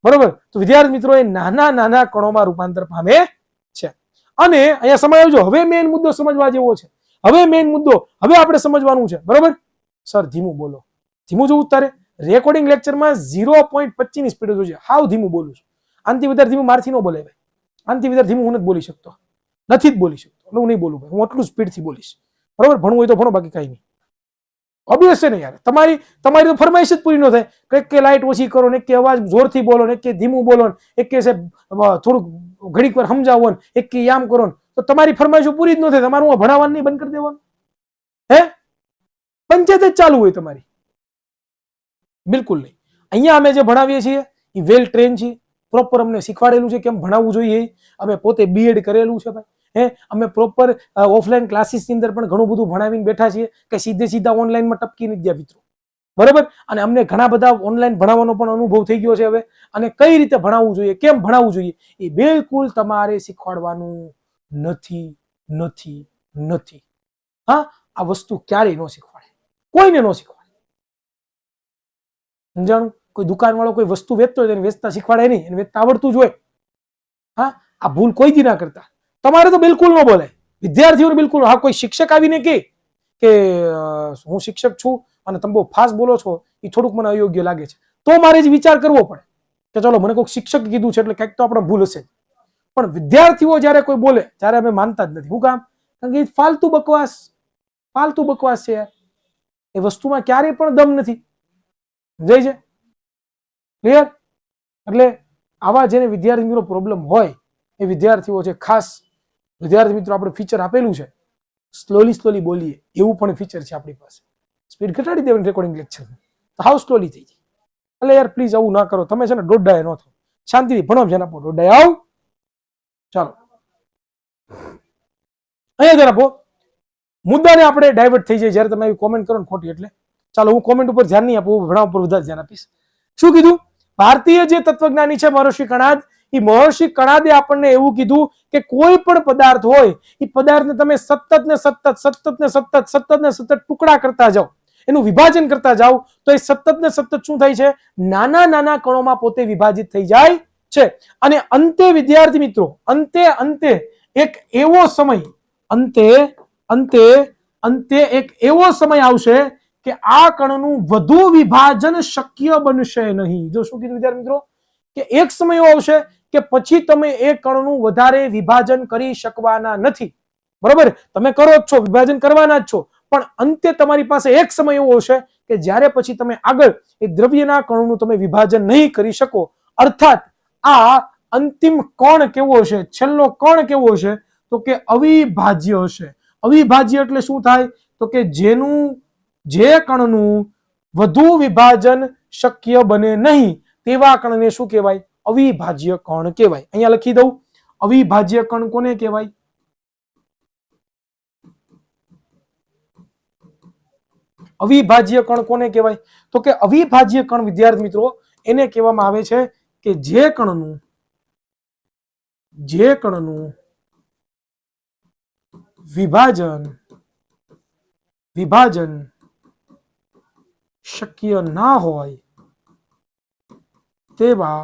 બરોબર? તો વિદ્યાર્થી મિત્રો એ નાના કણોમાં રૂપાંતર પામે છે. અને અહીંયા સમજાવજો. હવે મેઇન મુદ્દો સમજવા જેવો છે. હવે આપણે સમજવાનું છે. બરોબર? સર ધીમું બોલો. ધીમું જોવું તારે રેકોર્ડિંગ લેક્ચરમાં 0.25 ની સ્પીડ જોજે. હાવ ધીમું બોલું છું. આનથી વધારે ધીમું મારથી ન બોલે ભાઈ. આનથી વધારે ધીમું હું નથી બોલી શકતો. નથી જ બોલી શકતો. એટલે હું નહીં બોલું ભાઈ. હું આટલું સ્પીડથી બોલીશ. બરોબર? ભણવું હોય તો ભણો, બાકી કઈ નહીં. ઓબ્વિયસ છે ને યાર. તમારી તો ફરમાઈશ જ પૂરી ન થાય. કંઈક કે લાઇટ ઓછી કરો ને, કે અવાજ જોરથી બોલો ને, કે ધીમું બોલો ને, એક કે થોડુંક ઘડીક વાર સમજાવો ને, એક કે આમ કરો ને, તો તમારી ફરમાઈશો પૂરી જ ન થાય. તમારું ભણાવવાનું નહીં, બંધ કરી દેવાનું. પંચાયત જ ચાલુ હોય તમારી. બિલકુલ નહીં. અહીંયા અમે જે ભણાવીએ છીએ એ વેલ ટ્રેન છીએ. પ્રોપર અમને શીખવાડેલું છે કેમ ભણાવવું જોઈએ. અમે પોતે બીએડ કરેલું છે ભાઈ. અમે પ્રોપર ઓફલાઈન ક્લાસીસ ની અંદર પણ ઘણું બધું ભણાવીને બેઠા છીએ કે સીધા ઓનલાઈનમાં ટપકી નથી ગયા મિત્રો. બરોબર? અને અમને ઘણા બધા ઓનલાઈન ભણાવવાનો પણ અનુભવ થઈ ગયો છે હવે. અને કઈ રીતે ભણાવવું જોઈએ, કેમ ભણાવવું જોઈએ એ બિલકુલ તમારે શીખવાડવાનું નથી. હા, આ વસ્તુ ક્યારેય ન શીખવાડે, કોઈને ન શીખવાડે. સમજાણું? કોઈ દુકાન વાળો કોઈ વસ્તુ વેચતો હોય એને વેચતા શીખવાડે નહીં, એને વેચતા આવડતું જ હોય. હા, આ ભૂલ કોઈ દી ના કરતા. તમારે તો બિલકુલ ન બોલાય. વિદ્યાર્થીઓને બિલકુલ. હા, કોઈ શિક્ષક આવીને કે હું શિક્ષક છું અને તમે બહુ ફાસ્ટ બોલો છો, એ થોડુંક મને અયોગ્ય લાગે છે, તો મારે જ વિચાર કરવો પડે કે ચલો મને કોઈક શિક્ષક કીધું છે એટલે કંઈક તો આપણે ભૂલ હશે. પણ વિદ્યાર્થીઓ જયારે કોઈ બોલે ત્યારે અમે માનતા જ નથી. શું કામ? કારણ કે ફાલતુ બકવાસ છે યાર. એ વસ્તુમાં ક્યારેય પણ દમ નથી. સમજાય છે? ક્લિયર? એટલે આવા જેને વિદ્યાર્થી મિત્રો પ્રોબ્લેમ હોય એ વિદ્યાર્થીઓ છે. ખાસ વિદ્યાર્થી મિત્રો આપણે ફીચર આપેલું છે સ્લોલી બોલીએ એવું પણ ફીચર છે આપણી પાસે. સ્પીડ ઘટાડી દેવાની રેકોર્ડિંગ લેક્ચર તો હાવ સ્લોલી થઈ જાય. એટલે યાર પ્લીઝ આવું ના કરો. તમે છે ને દોઢાય ન થાવ. શાંતિથી ભણો છે આપો. દોઢાય આવ. ચાલો અહીંયા જરા આપો. મુદ્દાને આપણે ડાયવર્ટ થઈ જાય જયારે તમે આવી કોમેન્ટ કરો ને ખોટી. એટલે ચાલો હું કોમેન્ટ ઉપર ધ્યાન નહીં આપું, ભણાવ ઉપર વધારે ધ્યાન આપીશ. શું કીધું? ભારતીય જે તત્વજ્ઞાની છે મહર્ષિ કણાદ, એ મહર્ષિ કણાદે આપણને એવું કીધું કે કોઈ પણ પદાર્થ હોય એ પદાર્થને તમે સતત ને સતત ટુકડા કરતા જાઓ, એનું વિભાજન કરતા જાઓ તો એ સતત ને સતત શું થાય છે? નાના કણોમાં પોતે વિભાજિત થઈ જાય છે. અને અંતે વિદ્યાર્થી મિત્રો અંતે એક એવો સમય એક એવો સમય આવશે કે આ કણનું વધુ વિભાજન શક્ય બનશે નહીં. જો શું કીધું વિદ્યાર્થી મિત્રો? કે એક સમય એવો આવશે કે પછી તમે એ કણનું વધારે વિભાજન કરી શકવાના નથી. બરોબર? તમે કરો જ છો, વિભાજન કરવાના જ છો, પણ અંતે તમારી પાસે એક સમય એવો હશે કે જ્યારે પછી તમે આગળ એ દ્રવ્યના કણનું તમે વિભાજન નહીં કરી શકો. અર્થાત આ અંતિમ કણ કેવો હશે? છેલ્લો કણ કેવો હશે? તો કે અવિભાજ્ય હશે. અવિભાજ્ય એટલે શું થાય? તો કે જે કણનું વધુ વિભાજન શક્ય બને નહીં તેવા કણને શું કહેવાય? અવિભાજ્ય કણ કહેવાય. અહીંયા લખી દઉં, અવિભાજ્ય કણ કોને કહેવાય? અવિભાજ્ય કણ કોને કહેવાય? તો કે અવિભાજ્ય કણ વિદ્યાર્થી મિત્રો એને કહેવામાં આવે છે કે જે કણનું વિભાજન શક્ય ના હોય તેવા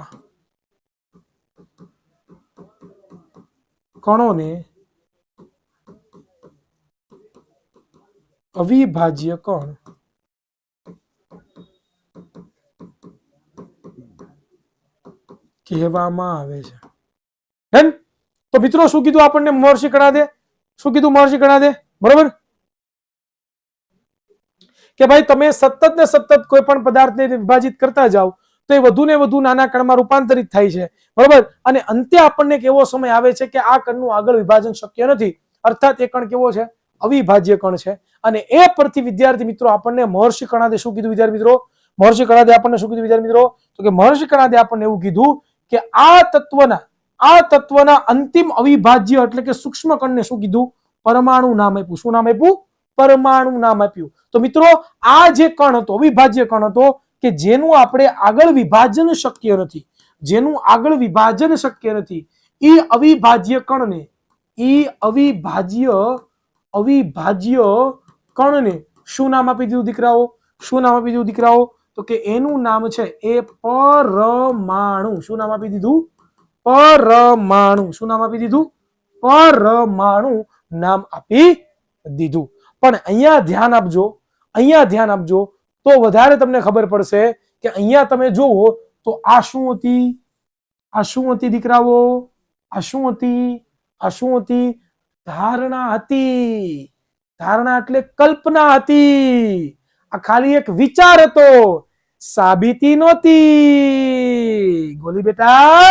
કણોને અવિભાજ્ય કણ કહેવામાં આવે છે. તો મિત્રો શું કીધું આપણને મહર્ષિ કણાદે? શું કીધું મહર્ષિ કણાદે? બરોબર કે ભાઈ તમે સતત ને સતત કોઈ પણ પદાર્થને વિભાજિત કરતા જાઓ તો એ વધુ ને વધુ નાના કણમાં રૂપાંતરિત થાય છે. બરોબર, અને અંતે આપણને કેવો સમય આવે છે કે આ કણનું આગળ વિભાજન શક્ય નથી, અર્થાત એ કણ કેવો છે? અવિભાજ્ય કણ છે. અને એ પરથી વિદ્યાર્થી મિત્રો આપણને મહર્ષિ કણાદે શું કીધું વિદ્યાર્થી મિત્રો? મહર્ષિ કણાદે આપણને શું કીધું વિદ્યાર્થી મિત્રો? તો કે મહર્ષિ કણાદે આપણને એવું કીધું કે આ તત્વના અંતિમ અવિભાજ્ય એટલે કે સૂક્ષ્મ કણને શું કીધું? પરમાણુ નામ આપ્યું. શું નામ આપ્યું? પરમાણુ નામ આપ્યું. તો મિત્રો આ જે કણ હતો, અવિભાજ્ય કણ હતો કે જેનું આપણે આગળ વિભાજન શક્ય નથી, એ અવિભાજ્ય કણને શું નામ આપી દીધું દીકરાઓ? શું નામ આપી દીધું દીકરાઓ? તો કે એનું નામ છે એ પરમાણુ. શું નામ આપી દીધું? પરમાણુ. શું નામ આપી દીધું? પરમાણુ નામ આપી દીધું. પણ અહીંયા ધ્યાન આપજો તો વધારે તમને ખબર પડશે કે અહીંયા તમે જુઓ તો આ શું હતી? આ શું હતી દીકરાઓ? આ શું હતી? ધારણા હતી. ધારણા એટલે કલ્પના હતી. આ ખાલી એક વિચાર હતો, સાબિતી નહોતી. ગોલી બેટા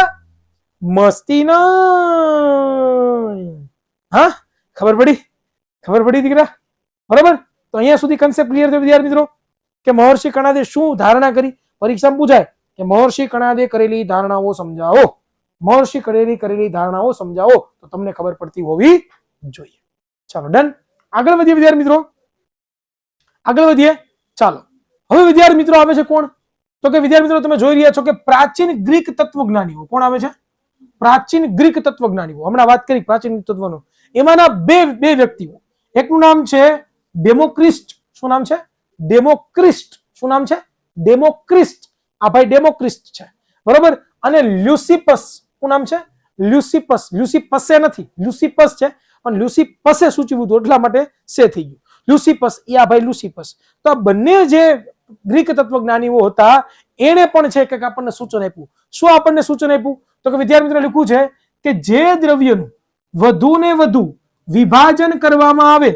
મસ્તી નહીં. હા, ખબર પડી દીકરા? બરાબર. તો અહીંયા સુધી કન્સેપ્ટ ક્લિયર થયો વિદ્યાર્થી મિત્રો કે મહર્ષિ કણાદે શું ધારણા કરી? પરીક્ષામાં પૂછાય કે મહર્ષિ કણાદે કરેલી ધારણાઓ સમજાવો. મહર્ષિ કરેલી ધારણાઓ સમજાવો તો તમને ખબર પડતી હોવી જોઈએ. ચાલો ડન. આગળ વધીએ વિદ્યાર્થી મિત્રો, આગળ વધીએ. ચાલો હવે વિદ્યાર્થી મિત્રો આવે છે કોણ? તો કે વિદ્યાર્થી મિત્રો તમે જોઈ રહ્યા છો કે પ્રાચીન ગ્રીક તત્વજ્ઞાનીઓ. કોણ આવે છે? પ્રાચીન ગ્રીક તત્વજ્ઞાનીઓ. હમણાં વાત કરી પ્રાચીન તત્વનો. એમાંના બે વ્યક્તિઓ. એકનું નામ છે ડેમોક્રિસ્ટ. શું નામ છે? ડેમોક્રિસ્ટ. શું નામ છે? ડેમોક્રિસ્ટ. આ ભાઈ ડેમોક્રિસ્ટ છે. બરોબર. અને લ્યુસિપસ. શું નામ છે? લ્યુસિપસે નથી, લ્યુસિપસ છે પણ લ્યુસિપસે સૂચવ્યું હતું એટલા માટે સે થઈ ગયું. લ્યુસિપસ, એ આ ભાઈ લ્યુસિપસ. તો આ બંને જે ગ્રીક તત્વજ્ઞાનીઓ હતા એને પણ છે કે આપણને સૂચન આપ્યું. શું આપણને સૂચન આપ્યું? તો કે વિદ્યાર્થી મિત્રો લખ્યું છે કે જે દ્રવ્યનું વધુ ને વધુ વિભાજન કરવામાં આવે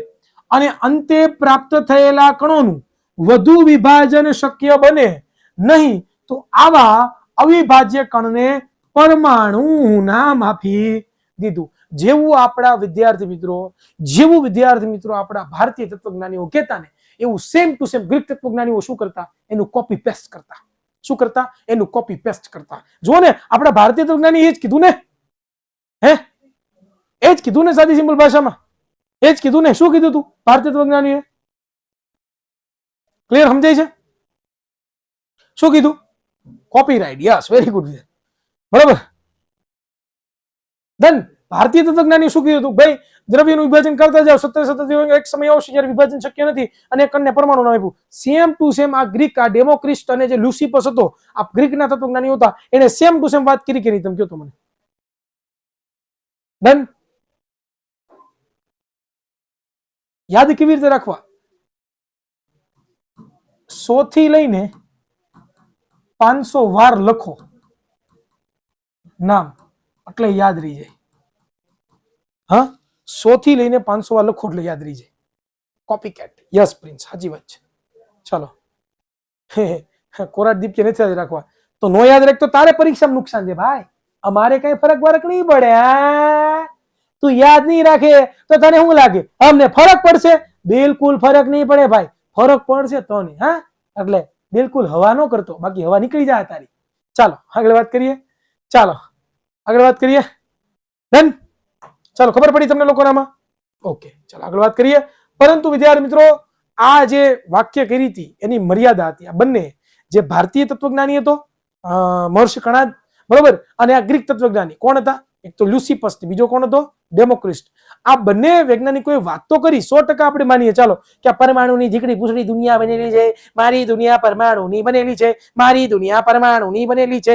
અને અંતે પ્રાપ્ત થયેલા કણોનું વધુ વિભાજન શક્ય બને નહીં તો આવા અવિભાજ્ય કણને પરમાણુ નામ આપી દીધું. જેવું વિદ્યાર્થી મિત્રો આપણા ભારતીય તત્વજ્ઞાનીઓ કહેતા ને એવું સેમ ટુ સેમ ગ્રીક તત્વજ્ઞાનીઓ શું કરતા? એનું કોપી પેસ્ટ કરતા. શું કરતા? એનું કોપી પેસ્ટ કરતા. જો ને આપણા ભારતીય તત્વજ્ઞાની એ જ કીધું ને, એ જ કીધું ને, સાદી સિમ્પલ ભાષામાં એ જ કીધું ને. શું કીધું તું ભારતીય તત્વજ્ઞાનીએ? ક્લિયર સમજાય છે? શું કીધું? કોપીરાઇટ. Yes, very good. બરાબર. ધન ભારતીય તત્વજ્ઞાની શું કીધું હતું? ભાઈ દ્રવ્યનું વિભાજન કરતા જાવ, સતત એક સમય આવશે જ્યારે વિભાજન શક્ય નથી અને કણને પરમાણુ નામ આપ્યું. સેમ ટુ સેમ આ ગ્રીક, આ ડેમોક્રિસ્ટ અને જે લ્યુસિપસ હતો, આ ગ્રીકના તત્વજ્ઞાની હતા, એને સેમ ટુ સેમ વાત કરી તમે કહો તો મને. ડન. યાદ કેવી રીતે રાખવા? 100 થી લઈને 500 વાર લખો નામ, એટલે યાદ રહી જાય. હા, 100 થી લઈને 500 વાર લખો એટલે યાદ રહી જાય. Copy cat. યસ પ્રિન્સ, સાચી વાત છે. ચાલો કોરાટ દીપ નથી યાદ રાખવા તો નો યાદ રાખ તો તારે પરીક્ષામાં નુકસાન છે ભાઈ. અમારે કઈ ફરક નહીં પડે. તું યાદ નહીં રાખે તો તને શું લાગે અમને ફરક પડશે? બિલકુલ ફરક નહીં પડે ભાઈ. ફરક પડશે તો નહીં. હા, એટલે બિલકુલ હવા ન કરતો, બાકી હવા નીકળી જાય તારી. ચાલો આગળ વાત કરીએ. ડન. ચાલો ખબર પડી તમને લોકોનામાં? ઓકે, ચાલો આગળ વાત કરીએ. પરંતુ વિદ્યાર્થી મિત્રો, આ જે વાક્ય કરી હતી એની મર્યાદા હતી. આ બંને, જે ભારતીય તત્વજ્ઞાની હતો મહર્ષિ કણાદ, બરોબર, અને આ ગ્રીક તત્વજ્ઞાની કોણ હતા? એક તો લ્યુસિપસ, બીજો કોણ હતો? ડેમોક્રિસ્ટ. આ બંને વૈજ્ઞાનિકોએ વાત તો કરી, 100% આપણે માનીએ ચાલો કે આ પરમાણુની જીકડી પૂછડી દુનિયા બનેલી છે, મારી દુનિયા પરમાણુની બનેલી છે, મારી દુનિયા પરમાણુની બનેલી છે,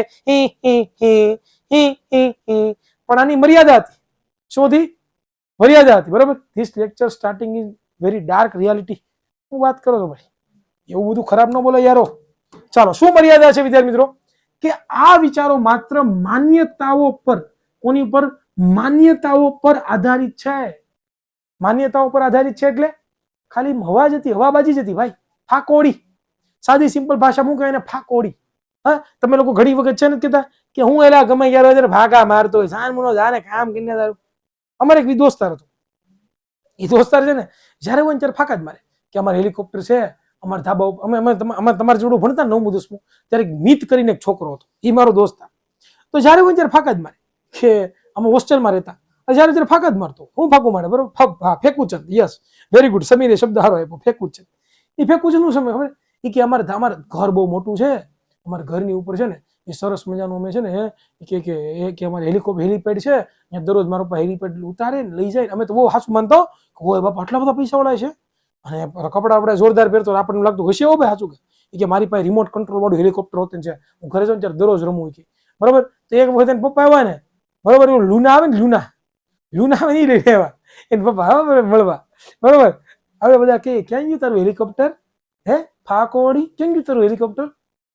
પણ આની મર્યાદા હતી. શું હતી? મર્યાદા હતી. બરોબર. This lecture starting is very dark reality. હું વાત કરો છો ભાઈ, એવું બધું ખરાબ ન બોલો યારો. ચાલો, શું મર્યાદા છે વિદ્યાર્થી મિત્રો? કે આ વિચારો માત્ર માન્યતાઓ પર, કોની ઉપર? માન્યતાઓ પર આધારિત છે. માન્યતાઓ પર આધારિત છે એટલે ખાલી હવા જ હતી, હવાબાજી જ હતી ભાઈ, ફાકોડી. સાદી સિમ્પલ ભાષા હું કહે ને, ફાકોડી. હા, તમે લોકો ઘણી વખત છે ને કહેતા કે હું એલા ગમે ત્યારે ભાગા મારતો હોય, સાન મુનો જાને કામ કરીને દારૂ. અમારે એક દોસ્તાર હતો, એ દોસ્તાર છે ને જયારે હોય ત્યારે ફાકા જ મારે કે અમારે હેલિકોપ્ટર છે, અમારા ધાબા ઉપર. અમે તમારે જોડું ભણતા 9મું 10મું ત્યારે મિત કરીને એક છોકરો હતો, એ મારો દોસ્તાર. તો જયારે હોય ત્યારે ફાકા જ મારે કે અમે હોસ્ટેલમાં રહેતા, જયારે ત્યારે ફાકા જ મારતો. હું ફાકું મારે, બરોબર, ફેંકું ચંદ. Yes, very good. સમીરે શબ્દ હારો આપ્યો, ફેંકું ચંદ. એ ફેંકું ચંદ નું સમય ખબર? એ કે અમારે ઘર બહુ મોટું છે, અમારા ઘરની ઉપર છે ને એ સરસ મજાનું અમે છે ને કે અમારે હેલિપેડ છે, ત્યાં દરરોજ મારો પાસે હેલિપેડ ઉતારે ને લઈ જાય. અમે તો બહુ હાચું માનતો, હોય બાપા આટલા બધા પૈસા વાળા છે, અને કપડા આપણે જોરદાર પહેરતો, આપણને લાગતું હશે હો ભાઈ સાચું કે મારી પાસે રિમોટ કંટ્રોલ વાળું હેલિકોપ્ટર હોતું છે, હું ઘરે જાઉં ત્યારે દરરોજ રમું કે. બરોબર. તો એક વખત એને પપ્પા આવ્યા ને, બરોબર, એવું લુના આવે ને, લુના આવે નહીં લઈ લેવા એને પપ્પા હવે મળવા. બરોબર. હવે બધા કે ક્યાં ગયું તારું હેલિકોપ્ટર? હે ફાકોડી, ક્યાં ગયું તારું હેલિકોપ્ટર?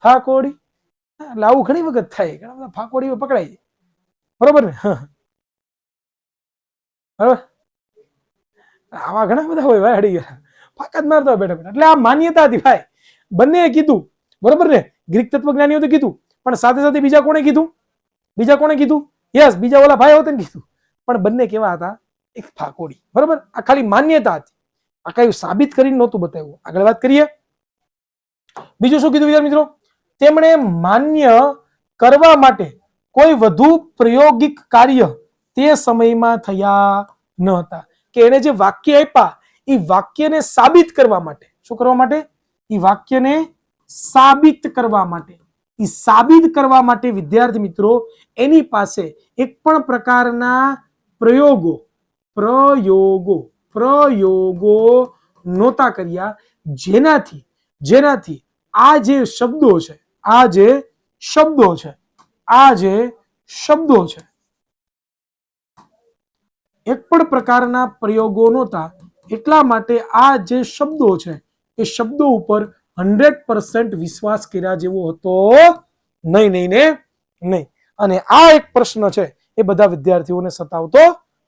ફાકોડી. એટલે આવું ઘણી વખત થાય, ઘણા બધા ફાકોડીઓ પકડાય છે. બરોબર ને? બરોબર. આવા ઘણા બધા હોય ભાઈ, અડી ગયા ફાકા જ મારતા હોય બેઠા બેઠા. એટલે આ માન્યતા હતી ભાઈ, બંને કીધું. બરોબર ને? ગ્રીક તત્વજ્ઞાનીઓ તો કીધું, પણ સાથે સાથે બીજા કોણે કીધું? યસ, બીજા ઓલા ભાઈ હોતે ને કીધું. પણ બંને કેવા હતા? એક ફાકોડી. બરોબર. આ ખાલી માન્યતા હતી, આ કઈ સાબિત કરીને નહોતું બતાવ્યું. આગળ વાત કરીએ. બીજું શું કીધું વિદ્યાર્થી મિત્રો? તેમણે માન્ય કરવા માટે કોઈ વધુ પ્રાયોગિક કાર્ય તે સમયમાં થયા ન હતા. કે એને જે વાક્ય આપ્યા એ વાક્યને સાબિત કરવા માટે, શું કરવા માટે? એ વાક્યને સાબિત કરવા માટે વિદ્યાર્થી મિત્રો એની પાસે એક પણ પ્રકારના પ્રયોગો નહોતા કર્યા, જેનાથી આ જે શબ્દો છે એક પણ પ્રકારના પ્રયોગો નહોતા, એટલા માટે આ જે શબ્દો છે એ શબ્દો ઉપર 100% વિશ્વાસ કર્યા જેવો હતો નહીં. અને આ એક પ્રશ્ન છે એ બધા વિદ્યાર્થીઓને સતાવતો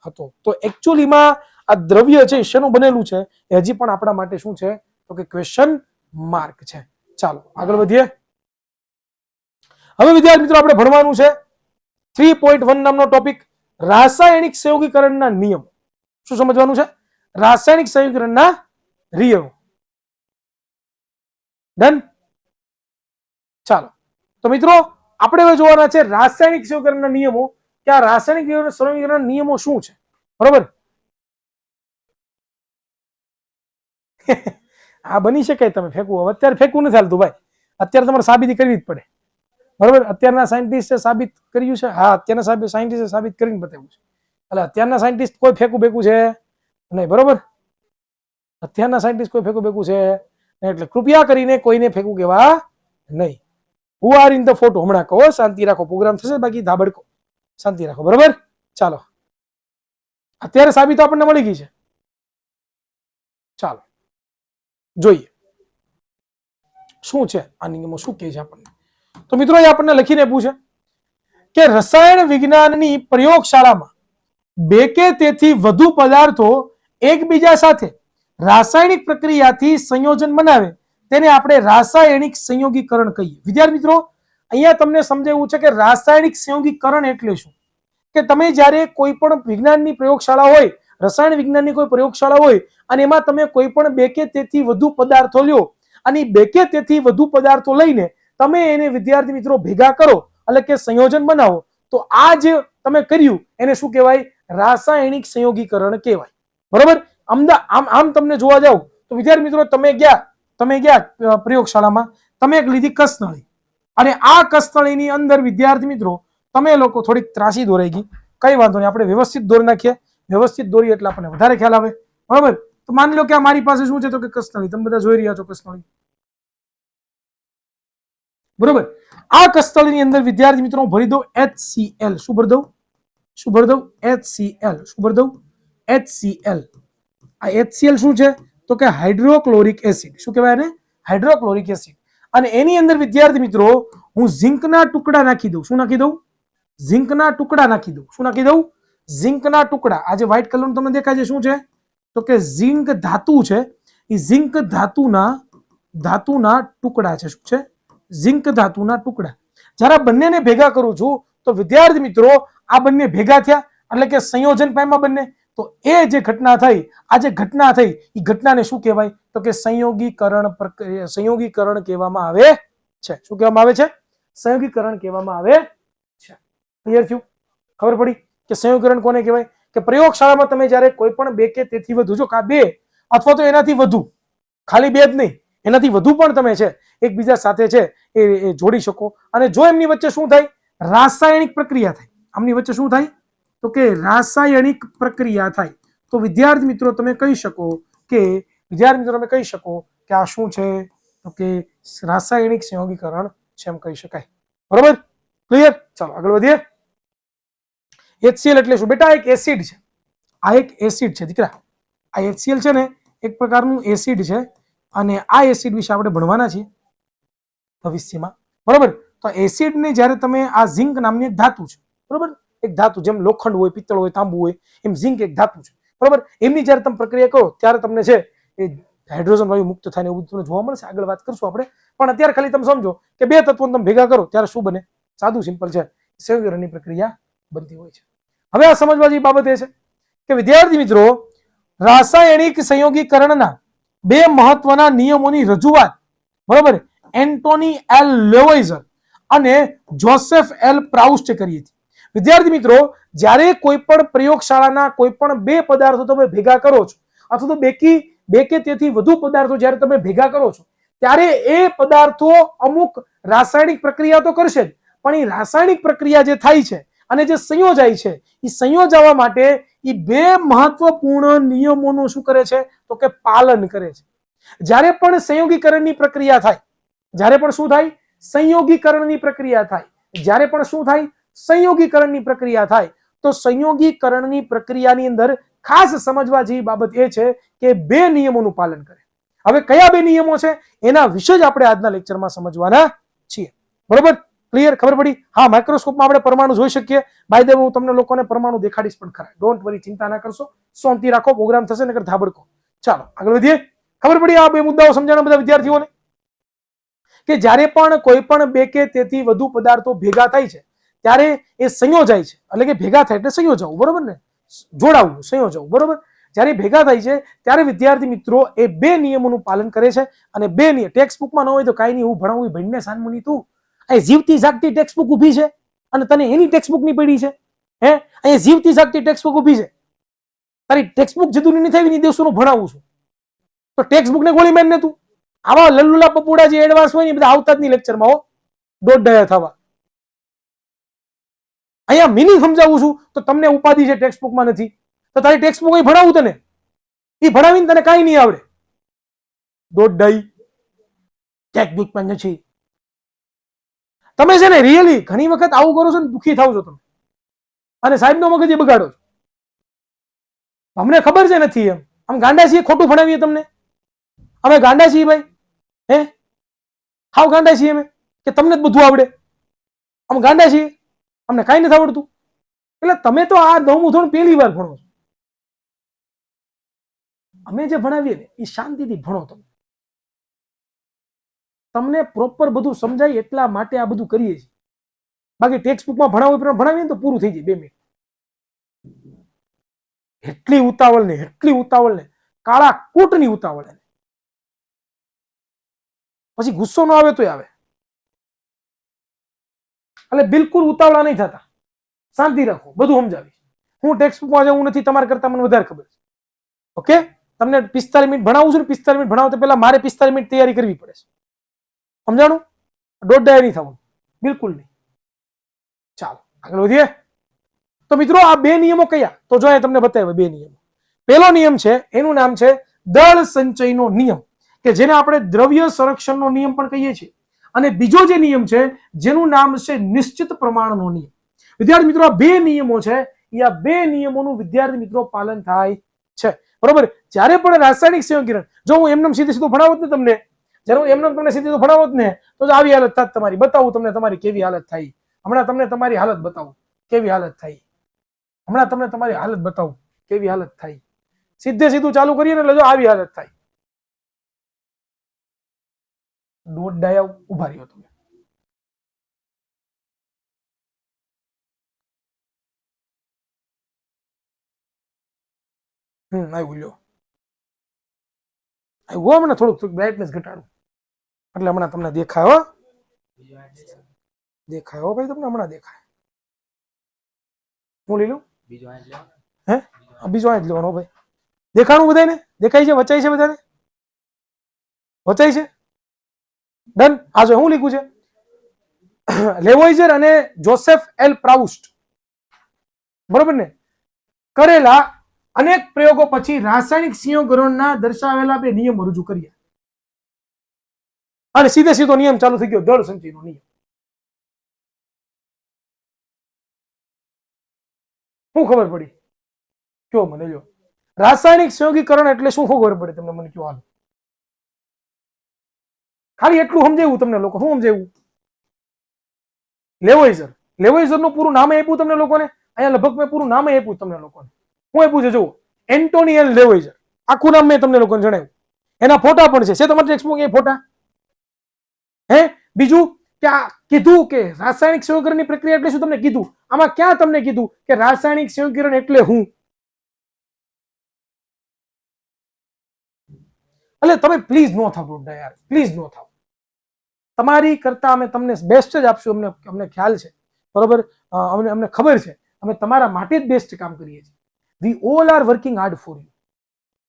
હતો. તો એકચ્યુઅલીમાં આ દ્રવ્ય છે શેનું બનેલું છે એ હજી પણ આપણા માટે શું છે? તો કે ક્વેશ્ચન માર્ક છે. ચાલો આગળ વધીએ. હવે વિદ્યાર્થી મિત્રો આપણે ભણવાનું છે 3.1 નામનો ટોપિક, રાસાયણિક સંયોગીકરણના નિયમો. શું સમજવાનું છે? રાસાયણિક સંયોગીકરણના નિયમો. ડન. ચાલો તો મિત્રો આપણે હવે જોવાના છે રાસાયણિક સંયોગીકરણના નિયમો, કે આ રાસાયણિક સંયોગીકરણના નિયમો શું છે. બરોબર. આ બની શકે તમે ફેંકવું, હવે અત્યારે ફેંકવું નથી હાલતું ભાઈ, અત્યારે તમારે સાબિતી કરવી જ પડે. બરોબર. અત્યારના સાયન્ટિસ્ટે સાબિત કર્યું છે. હા, અત્યારના સાયન્ટિસ્ટે સાબિત કરીને બતાવ્યું છે. એટલે અત્યારના સાયન્ટિસ્ટ કોઈ ફેંકું બેકું છે નહીં. બરોબર. અત્યારના સાયન્ટિસ્ટ કોઈ ફેંકું બેકું છે, એટલે કૃપયા કરીને કોઈને ફેંકું કેવા નહીં. Who are in the photo. હમણાં કહો શાંતિ રાખો, પ્રોગ્રામ થશે, બાકી ધાબડકો શાંતિ રાખો. બરોબર. ચાલો, અત્યારે સાબિતો આપણને મળી ગઈ છે. ચાલો જોઈએ શું છે આ નિયમો, શું કહે છે આપણને. તો મિત્રો એ આપણને લખીને આપ્યું છે કે રસાયણ વિજ્ઞાનની પ્રયોગશાળામાં બે કે તેથી વધુ પદાર્થો એકબીજા સાથે રાસાયણિક પ્રક્રિયાથી સંયોજન બનાવે તેને આપણે રાસાયણિક સંયોગીકરણ કહીએ. વિદ્યાર્થી મિત્રો અહીંયા તમને સમજાવ્યું છે કે રાસાયણિક સંયોગીકરણ એટલે શું, કે તમે જ્યારે કોઈ પણ વિજ્ઞાનની પ્રયોગશાળા હોય, રસાયણ વિજ્ઞાનની કોઈ પ્રયોગશાળા હોય અને એમાં તમે કોઈ પણ બે કે તેથી વધુ પદાર્થો લ્યો અને બે કે તેથી વધુ પદાર્થો લઈને તમે એને વિદ્યાર્થી મિત્રો ભેગા કરો એટલે કે સંયોજન બનાવો તો આ જે તમે કર્યું એને શું કહેવાય? રાસાયણિક સંયોગીકરણ કહેવાય. બરોબર? આમ તમને જોવા જાવ તો વિદ્યાર્થી મિત્રો તમે ગયા પ્રયોગશાળામાં, તમે એક લીધી કસનળી અને આ કસનળીની અંદર વિદ્યાર્થી મિત્રો તમે લોકો થોડીક ત્રાસી દોરાઈ ગઈ, કઈ વાંધો નહીં, આપણે વ્યવસ્થિત દોરી નાખીએ. વ્યવસ્થિત દોરી એટલે આપણને વધારે ખ્યાલ આવે. બરોબર? તો માની લો કે આ મારી પાસે શું છે તો કે કસનળી, તમે બધા જોઈ રહ્યા છો કસનળી. બરોબર? આ કસનળીની અંદર વિદ્યાર્થી મિત્રો ભરી દઉં HCl. શું ભરી દઉં? શું ભરી દઉં? HCl. શું ભરી દઉં? HCl. આ HCl શું છે તો કે હાઇડ્રોક્લોરિક એસિડ. શું કહેવાય એને? Hydrochloric acid. અને એની અંદર વિદ્યાર્થી મિત્રો હું ઝિંકના ટુકડા નાખી દઉં. શું નાખી દઉં? ઝિંકના ટુકડા નાખી દઉં. શું નાખી દઉં? ઝિંકના ટુકડા. આ જે વ્હાઇટ કલરનું તમને દેખાય છે શું છે તો કે ઝિંક ધાતુ છે. એ ઝિંક ધાતુના ટુકડા છે. શું છે? ઝિંક ધાતુના ટુકડા. જ્યારે બંનેને ભેગા કરું છું તો વિદ્યાર્થી મિત્રો આ બંને ભેગા થયા એટલે કે સંયોજન પામ્યા બંને. તો એ જે ઘટના થઈ, આ જે ઘટના થઈ એ ઘટનાને શું કહેવાય તો કે સંયોગીકરણ કહેવામાં આવે છે. શું કહેવામાં આવે છે? સંયોગીકરણ કહેવામાં આવે છે. ક્લિયર થયું? ખબર પડી કે સંયોગીકરણ કોને કહેવાય? કે પ્રયોગશાળામાં તમે જ્યારે કોઈ પણ બે કે તેથી વધુ, જો કા બે અથવા તો એનાથી વધુ, ખાલી બે જ નહીં, એનાથી વધુ પણ તમે છે એકબીજા સાથે છે એ જોડી શકો. અને જો એમની વચ્ચે શું થાય? રાસાયણિક પ્રક્રિયા થાય. આમની વચ્ચે શું થાય તો કે રાસાયણિક પ્રક્રિયા થાય તો વિદ્યાર્થી મિત્રો તમે કહી શકો કે આ શું છે તો કે રાસાયણિક સંયોગીકરણ છે એમ કહી શકાય. બરોબર? ક્લિયર? ચાલો આગળ વધીએ. HCl એટલે શું બેટા? એક એસિડ છે. આ એક એસિડ છે દીકરા. આ HCl છે ને એક પ્રકારનું એસિડ છે અને આ એસિડ વિશે આપણે ભણવાના છીએ ભવિષ્યમાં. બરોબર? તો એસિડને જ્યારે તમે આ ઝિંક નામની એક ધાતુ છે. બરોબર? એક ધાતુ, જેમ લોખંડ હોય, પિત્તળ હોય, તાંબુ હોય, એમ ઝિંક એક ધાતુ છે. બરોબર? એમની જ્યારે તમે પ્રક્રિયા કરો ત્યારે તમને છે એ હાઇડ્રોજન વાયુ મુક્ત થાય ને એવું તમને જોવા મળશે. આગળ વાત કરશું આપણે, પણ અત્યારે ખાલી તમે સમજો કે બે તત્વોને તમે ભેગા કરો ત્યારે શું બને? સાદું સિમ્પલ છે, સંયોગીકરણની પ્રક્રિયા બનતી હોય છે. હવે આ સમજવા જેવી બાબત એ છે કે વિદ્યાર્થી મિત્રો રાસાયણિક સંયોગીકરણના બે મહત્વના નિયમોની રજૂઆત, બરોબર, એન્ટોની એલ લેવોઇઝર અને જોસેફ એલ પ્રાઉસ્ટે કરી હતી. વિદ્યાર્થી મિત્રો જ્યારે કોઈ પણ પ્રયોગશાળાના કોઈ પણ બે પદાર્થો તમે ભેગા કરો છો અથવા તો બે કે તેથી વધુ પદાર્થો જ્યારે તમે ભેગા કરો છો ત્યારે એ પદાર્થો અમુક રાસાયણિક પ્રક્રિયા તો કરશે જ, પણ એ રાસાયણિક પ્રક્રિયા જે થાય છે અને જે સંયોજાય છે એ સંયોજવા માટે એ બે મહત્વપૂર્ણ નિયમોનું શું કરે છે તો કે પાલન કરે છે. જ્યારે પણ સંયોગીકરણની પ્રક્રિયા થાય, જ્યારે પણ શું થાય? સંયોગીકરણની પ્રક્રિયા થાય. જ્યારે પણ શું થાય? સંયોગીકરણની પ્રક્રિયા થાય. તો સંયોગીકરણની પ્રક્રિયાની અંદર ખાસ સમજવા જેવી બાબત એ છે કે બે નિયમોનું પાલન કરે. હવે કયા બે નિયમો છે એના વિશે જ આપણે આજના લેક્ચરમાં સમજવાના છીએ. બરોબર? ક્લિયર? ખબર પડી? હા, માઇક્રોસ્કોપમાં આપણે પરમાણુ જોઈ શકીએ. બાય ધ વે હું તમને લોકોને પરમાણુ દેખાડીશ પણ ખરા. ડોન્ટ વરી, ચિંતા ના કરશો, શાંતિ રાખો, પ્રોગ્રામ થશે નકર ધાબડકો. ચાલો આગળ વધીએ. ખબર પડી આ બે મુદ્દાઓ સમજાણા બધા વિદ્યાર્થીઓને? કે જ્યારે પણ કોઈ પણ બે કે તેથી વધુ પદાર્થો ભેગા થાય છે ત્યારે એ સંયોજાય છે, એટલે કે ભેગા થાય એટલે સંયોજવું. બરોબર ને? જોડાવવું, સંયોજવું. બરોબર? જ્યારે ભેગા થાય છે ત્યારે વિદ્યાર્થી મિત્રો એ બે નિયમોનું પાલન કરે છે. અને બે નિયમ ટેક્સ્ટ બુકમાં ન હોય તો કાંઈ નહીં, હું ભણાવું ભણીને સાનમુની તું અહીં જીવતી જાગતી ટેક્સ્ટ બુક ઊભી છે અને તને એની ટેક્સ્ટ બુક ની પડી છે. હે, અહીંયા જીવતી જાગતી ટેક્સ્ટ બુક ઊભી છે, તારી ટેક્સ્ટ બુક જદુની નથી આવી, દિવસોનું ભણાવું છું તો ટેક્સ્ટ બુક ને ગોળી મારીને તું આવા લલ્લુલા પપુડા જે એડવાન્સ હોય ને બધા આવતા જ નહીં લેક્ચરમાં. હો, દોઢ ડાયા થવા. અહીંયા મિનિંગ સમજાવું છું તો તમને ઉપાધિ છે ટેક્સ્ટ બુકમાં નથી, તો તારી ટેક્સ્ટ બુક ભણાવું તને, એ ભણાવીને તને કાંઈ નહીં આવડે. દોઢ ડાઈ ટેક્સ્ટ બુકમાં નથી. તમે છે ને રિયલી ઘણી વખત આવું કરો છો ને દુઃખી થાવ છો તમે અને સાહેબનો મગજ બગાડો છો. અમને ખબર છે નથી એમ, આમ ગાંડા છીએ, ખોટું ભણાવીએ તમને. અમે ગાંડા છીએ ભાઈ? હે, હાવ ગાંડા છીએ અમે કે તમને જ બધું આવડે? અમે ગાંડા છીએ, અમને કાંઈ નથી આવડતું. એટલે તમે તો આ 9મું ધોરણ પહેલી વાર ભણો છો. અમે જે ભણાવીએ ને એ શાંતિથી ભણો. તમે તમને પ્રોપર બધું સમજાય એટલા માટે આ બધું કરીએ છીએ. બાકી ટેક્સ્ટ બુકમાં ભણાવીએ તો પૂરું થઈ જાય 2 મિનિટ. એટલી ઉતાવળ ને કાળા કૂટની ઉતાવળ. પછી ગુસ્સો ન આવે તોય આવે. એટલે બિલકુલ ઉતાવળા નહીં થતા, શાંતિ રાખો, બધું સમજાવીશ. હું ટેક્સ્ટ બુકમાં જવું નથી, તમારા કરતા મને વધારે ખબર છે. ઓકે, તમને 45 મિનિટ ભણાવું છું, 45 મિનિટ ભણાવતા પહેલા મારે 45 મિનિટ તૈયારી કરવી પડે છે. સમજાણું? દોઢ ડાય નહીં થવાનું, બિલકુલ નહીં. ચાલો આગળ વધીએ. તો મિત્રો આ બે નિયમો કયા? તો જો તમને બતાવ્યા બે નિયમો. પહેલો નિયમ છે એનું નામ છે દળ સંચયનો નિયમ, કે જેને આપણે દ્રવ્ય સંરક્ષણનો નિયમ પણ કહીએ છીએ. અને બીજો જે નિયમ છે જેનું નામ છે નિશ્ચિત પ્રમાણનો નિયમ. વિદ્યાર્થી મિત્રો આ બે નિયમો છે, એ આ બે નિયમોનું વિદ્યાર્થી મિત્રો પાલન થાય છે. બરોબર? જ્યારે પણ રાસાયણિક સંયોગીકરણ, જો હું એમને સીધે સીધું ભણાવત ને તમને, જ્યારે હું એમને તમને સીધે ભણાવત ને તો આવી હાલત થાત તમારી. બતાવું તમને તમારી કેવી હાલત થાય. હમણાં તમને તમારી હાલત બતાવું કેવી હાલત થાય. હમણાં તમને તમારી હાલત બતાવું કેવી હાલત થાય. સીધે સીધું ચાલુ કરીએ ને એટલે જો આવી હાલત થાય. દોઢ ડાયા ઉભા રહ્યો તમે. આવ્યું લ્યો, આવ્યું. હમણાં થોડુંક બ્રાઇટનેસ ઘટાડું એટલે હમણાં તમને દેખાય. દેખાય હો ભાઈ, તમને હમણાં દેખાય. હું લઈ લઉં હે? બીજો આ જ લેવાનો ભાઈ. દેખાણું બધાને? દેખાય છે? વચાય છે બધાને? વચાય છે? ડન. આ જો હું લીધું છે લેવોઇઝર અને જોસેફ એલ પ્રાઉસ્ટ, બરોબર ને, કરેલા અનેક પ્રયોગો પછી રાસાયણિક સંયોગીકરણના દર્શાવેલા બે નિયમો રજૂ કર્યા. અને સીધે સીધો નિયમ ચાલુ થઈ ગયો, દળ સંચયનો નિયમ. શું ખબર પડી? કયો મને લ્યો. રાસાયણિક સંયોગીકરણ એટલે શું ખબર પડે તમને? મને કયો હાલ. ખાલી એટલું સમજાવ્યું તમને લોકો. શું સમજાવ્યું? લેવોઇઝર. લેવોઇઝર નું પૂરું નામ આપ્યું તમને લોકોને. અહીંયા લગભગ મેં પૂરું નામ આપ્યું તમને લોકોને. હું આપ્યું છે જુઓ, એન્ટોની એલ લેવોઇઝર. આખું નામ મેં તમને લોકોને જણાવ્યું. એના ફોટા પણ છે તમારા ટેક્સ્ટબુક એ ફોટા. હે બીજું કે આ કીધું કે રાસાયણિક સંયોગીકરણની પ્રક્રિયા એટલે શું તમને કીધું. આમાં ક્યાં તમને કીધું કે રાસાયણિક સંયોગીકરણ એટલે હું? એટલે તમે પ્લીઝ નો થાવ યાર, પ્લીઝ નો થાવ. તમારી કરતા અમે તમને બેસ્ટ જ આપશું. અમને ખ્યાલ છે, બરોબર? અમને ખબર છે અમે તમારા માટે જ બેસ્ટ કામ કરીએ છીએ. We all are working hard for you.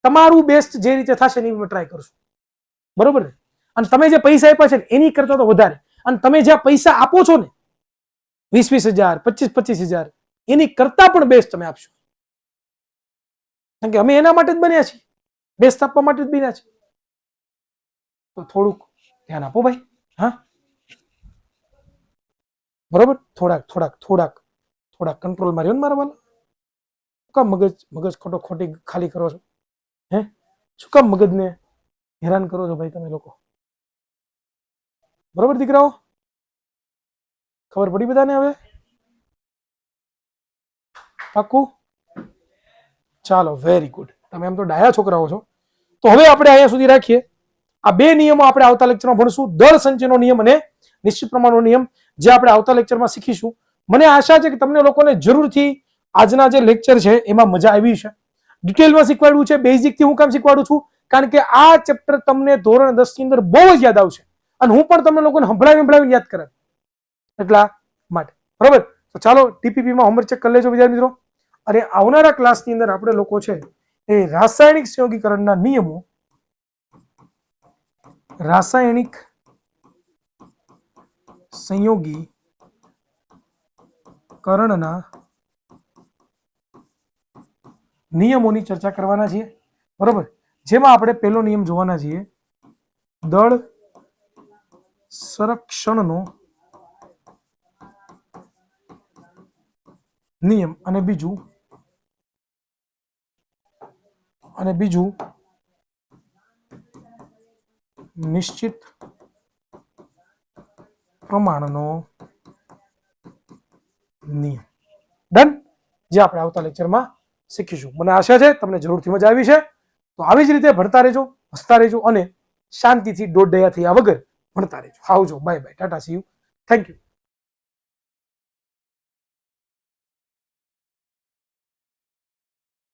તમારું બેસ્ટ જે રીતે થશે એની અમે ટ્રાય કરશું, બરોબર ને? અને તમે જે પૈસા આપ્યા છે એની કરતા તો વધારે, અને તમે જ્યાં પૈસા આપો છો ને 20,000 25,000 એની કરતા પણ બેસ્ટ અમે આપશું. કારણ કે અમે એના માટે જ બન્યા છીએ, બેસ્ટ આપવા માટે જ બન્યા છીએ. તો થોડુંક ધ્યાન આપો ભાઈ. હા બરોબર? થોડાક કંટ્રોલમાં રહ્યો ને મારા વાલા. શું કામ મગજ ખોટી ખાલી કરો છો? હે શું કામ મગજને હેરાન કરો છો ભાઈ તમે લોકો? બરોબર દીકરાઓ? ખબર પડી બધાને હવે? પાક્કું? ચાલો, વેરી ગુડ. તમે એમ તો ડાયા છોકરાઓ છો. તો હવે આપણે અહીંયા સુધી રાખીએ. આ બે નિયમો આપણે આવતા લેક્ચરમાં ભણશું, દળ સંચયનો નિયમ અને નિશ્ચિત પ્રમાણનો નિયમ, જે આપણે આવતા લેક્ચરમાં શીખીશું. મને આશા છે કે તમને લોકોને જરૂરથી આજના જે લેક્ચર છે એમાં મજા આવી છે. ડિટેલમાં શીખવાડ્યું છે. બેઝિક થી હું કામ શીખવાડું છું? કારણ કે આ ચેપ્ટર તમને ધોરણ 10 ની અંદર બહુ જ યાદ આવશે, અને હું પણ તમને લોકોને સંભળાવી યાદ કરાવી, એટલા માટે. બરોબર? તો ચાલો ટીપીપી માં હોમવર્ક ચેક કરી લેજો વિદ્યાર્થી મિત્રો. અને આવનારા ક્લાસની અંદર આપણે લોકો છે એ રાસાયણિક સંયોગીકરણના નિયમો, રાસાયણિક સંયોગીકરણના નિયમોની ચર્ચા કરવાના છીએ, બરોબર? જેમાં આપણે પહેલો નિયમ જોવાના છીએ, દળ સંરક્ષણનો નિયમ, અને બીજું નિશ્ચિત પ્રમાણનો નિયમ. ડન? જે આપણે આવતા લેક્ચરમાં શીખીશું. મને આશા છે તમને જરૂરથી મજા આવી છે. તો આવી જ રીતે ભણતા રહેજો, હસતા રહેજો, અને શાંતિથી દોઢ દયા થયા વગર ભણતા રહેજો. આવજો, bye bye, Tata, C you, thank you.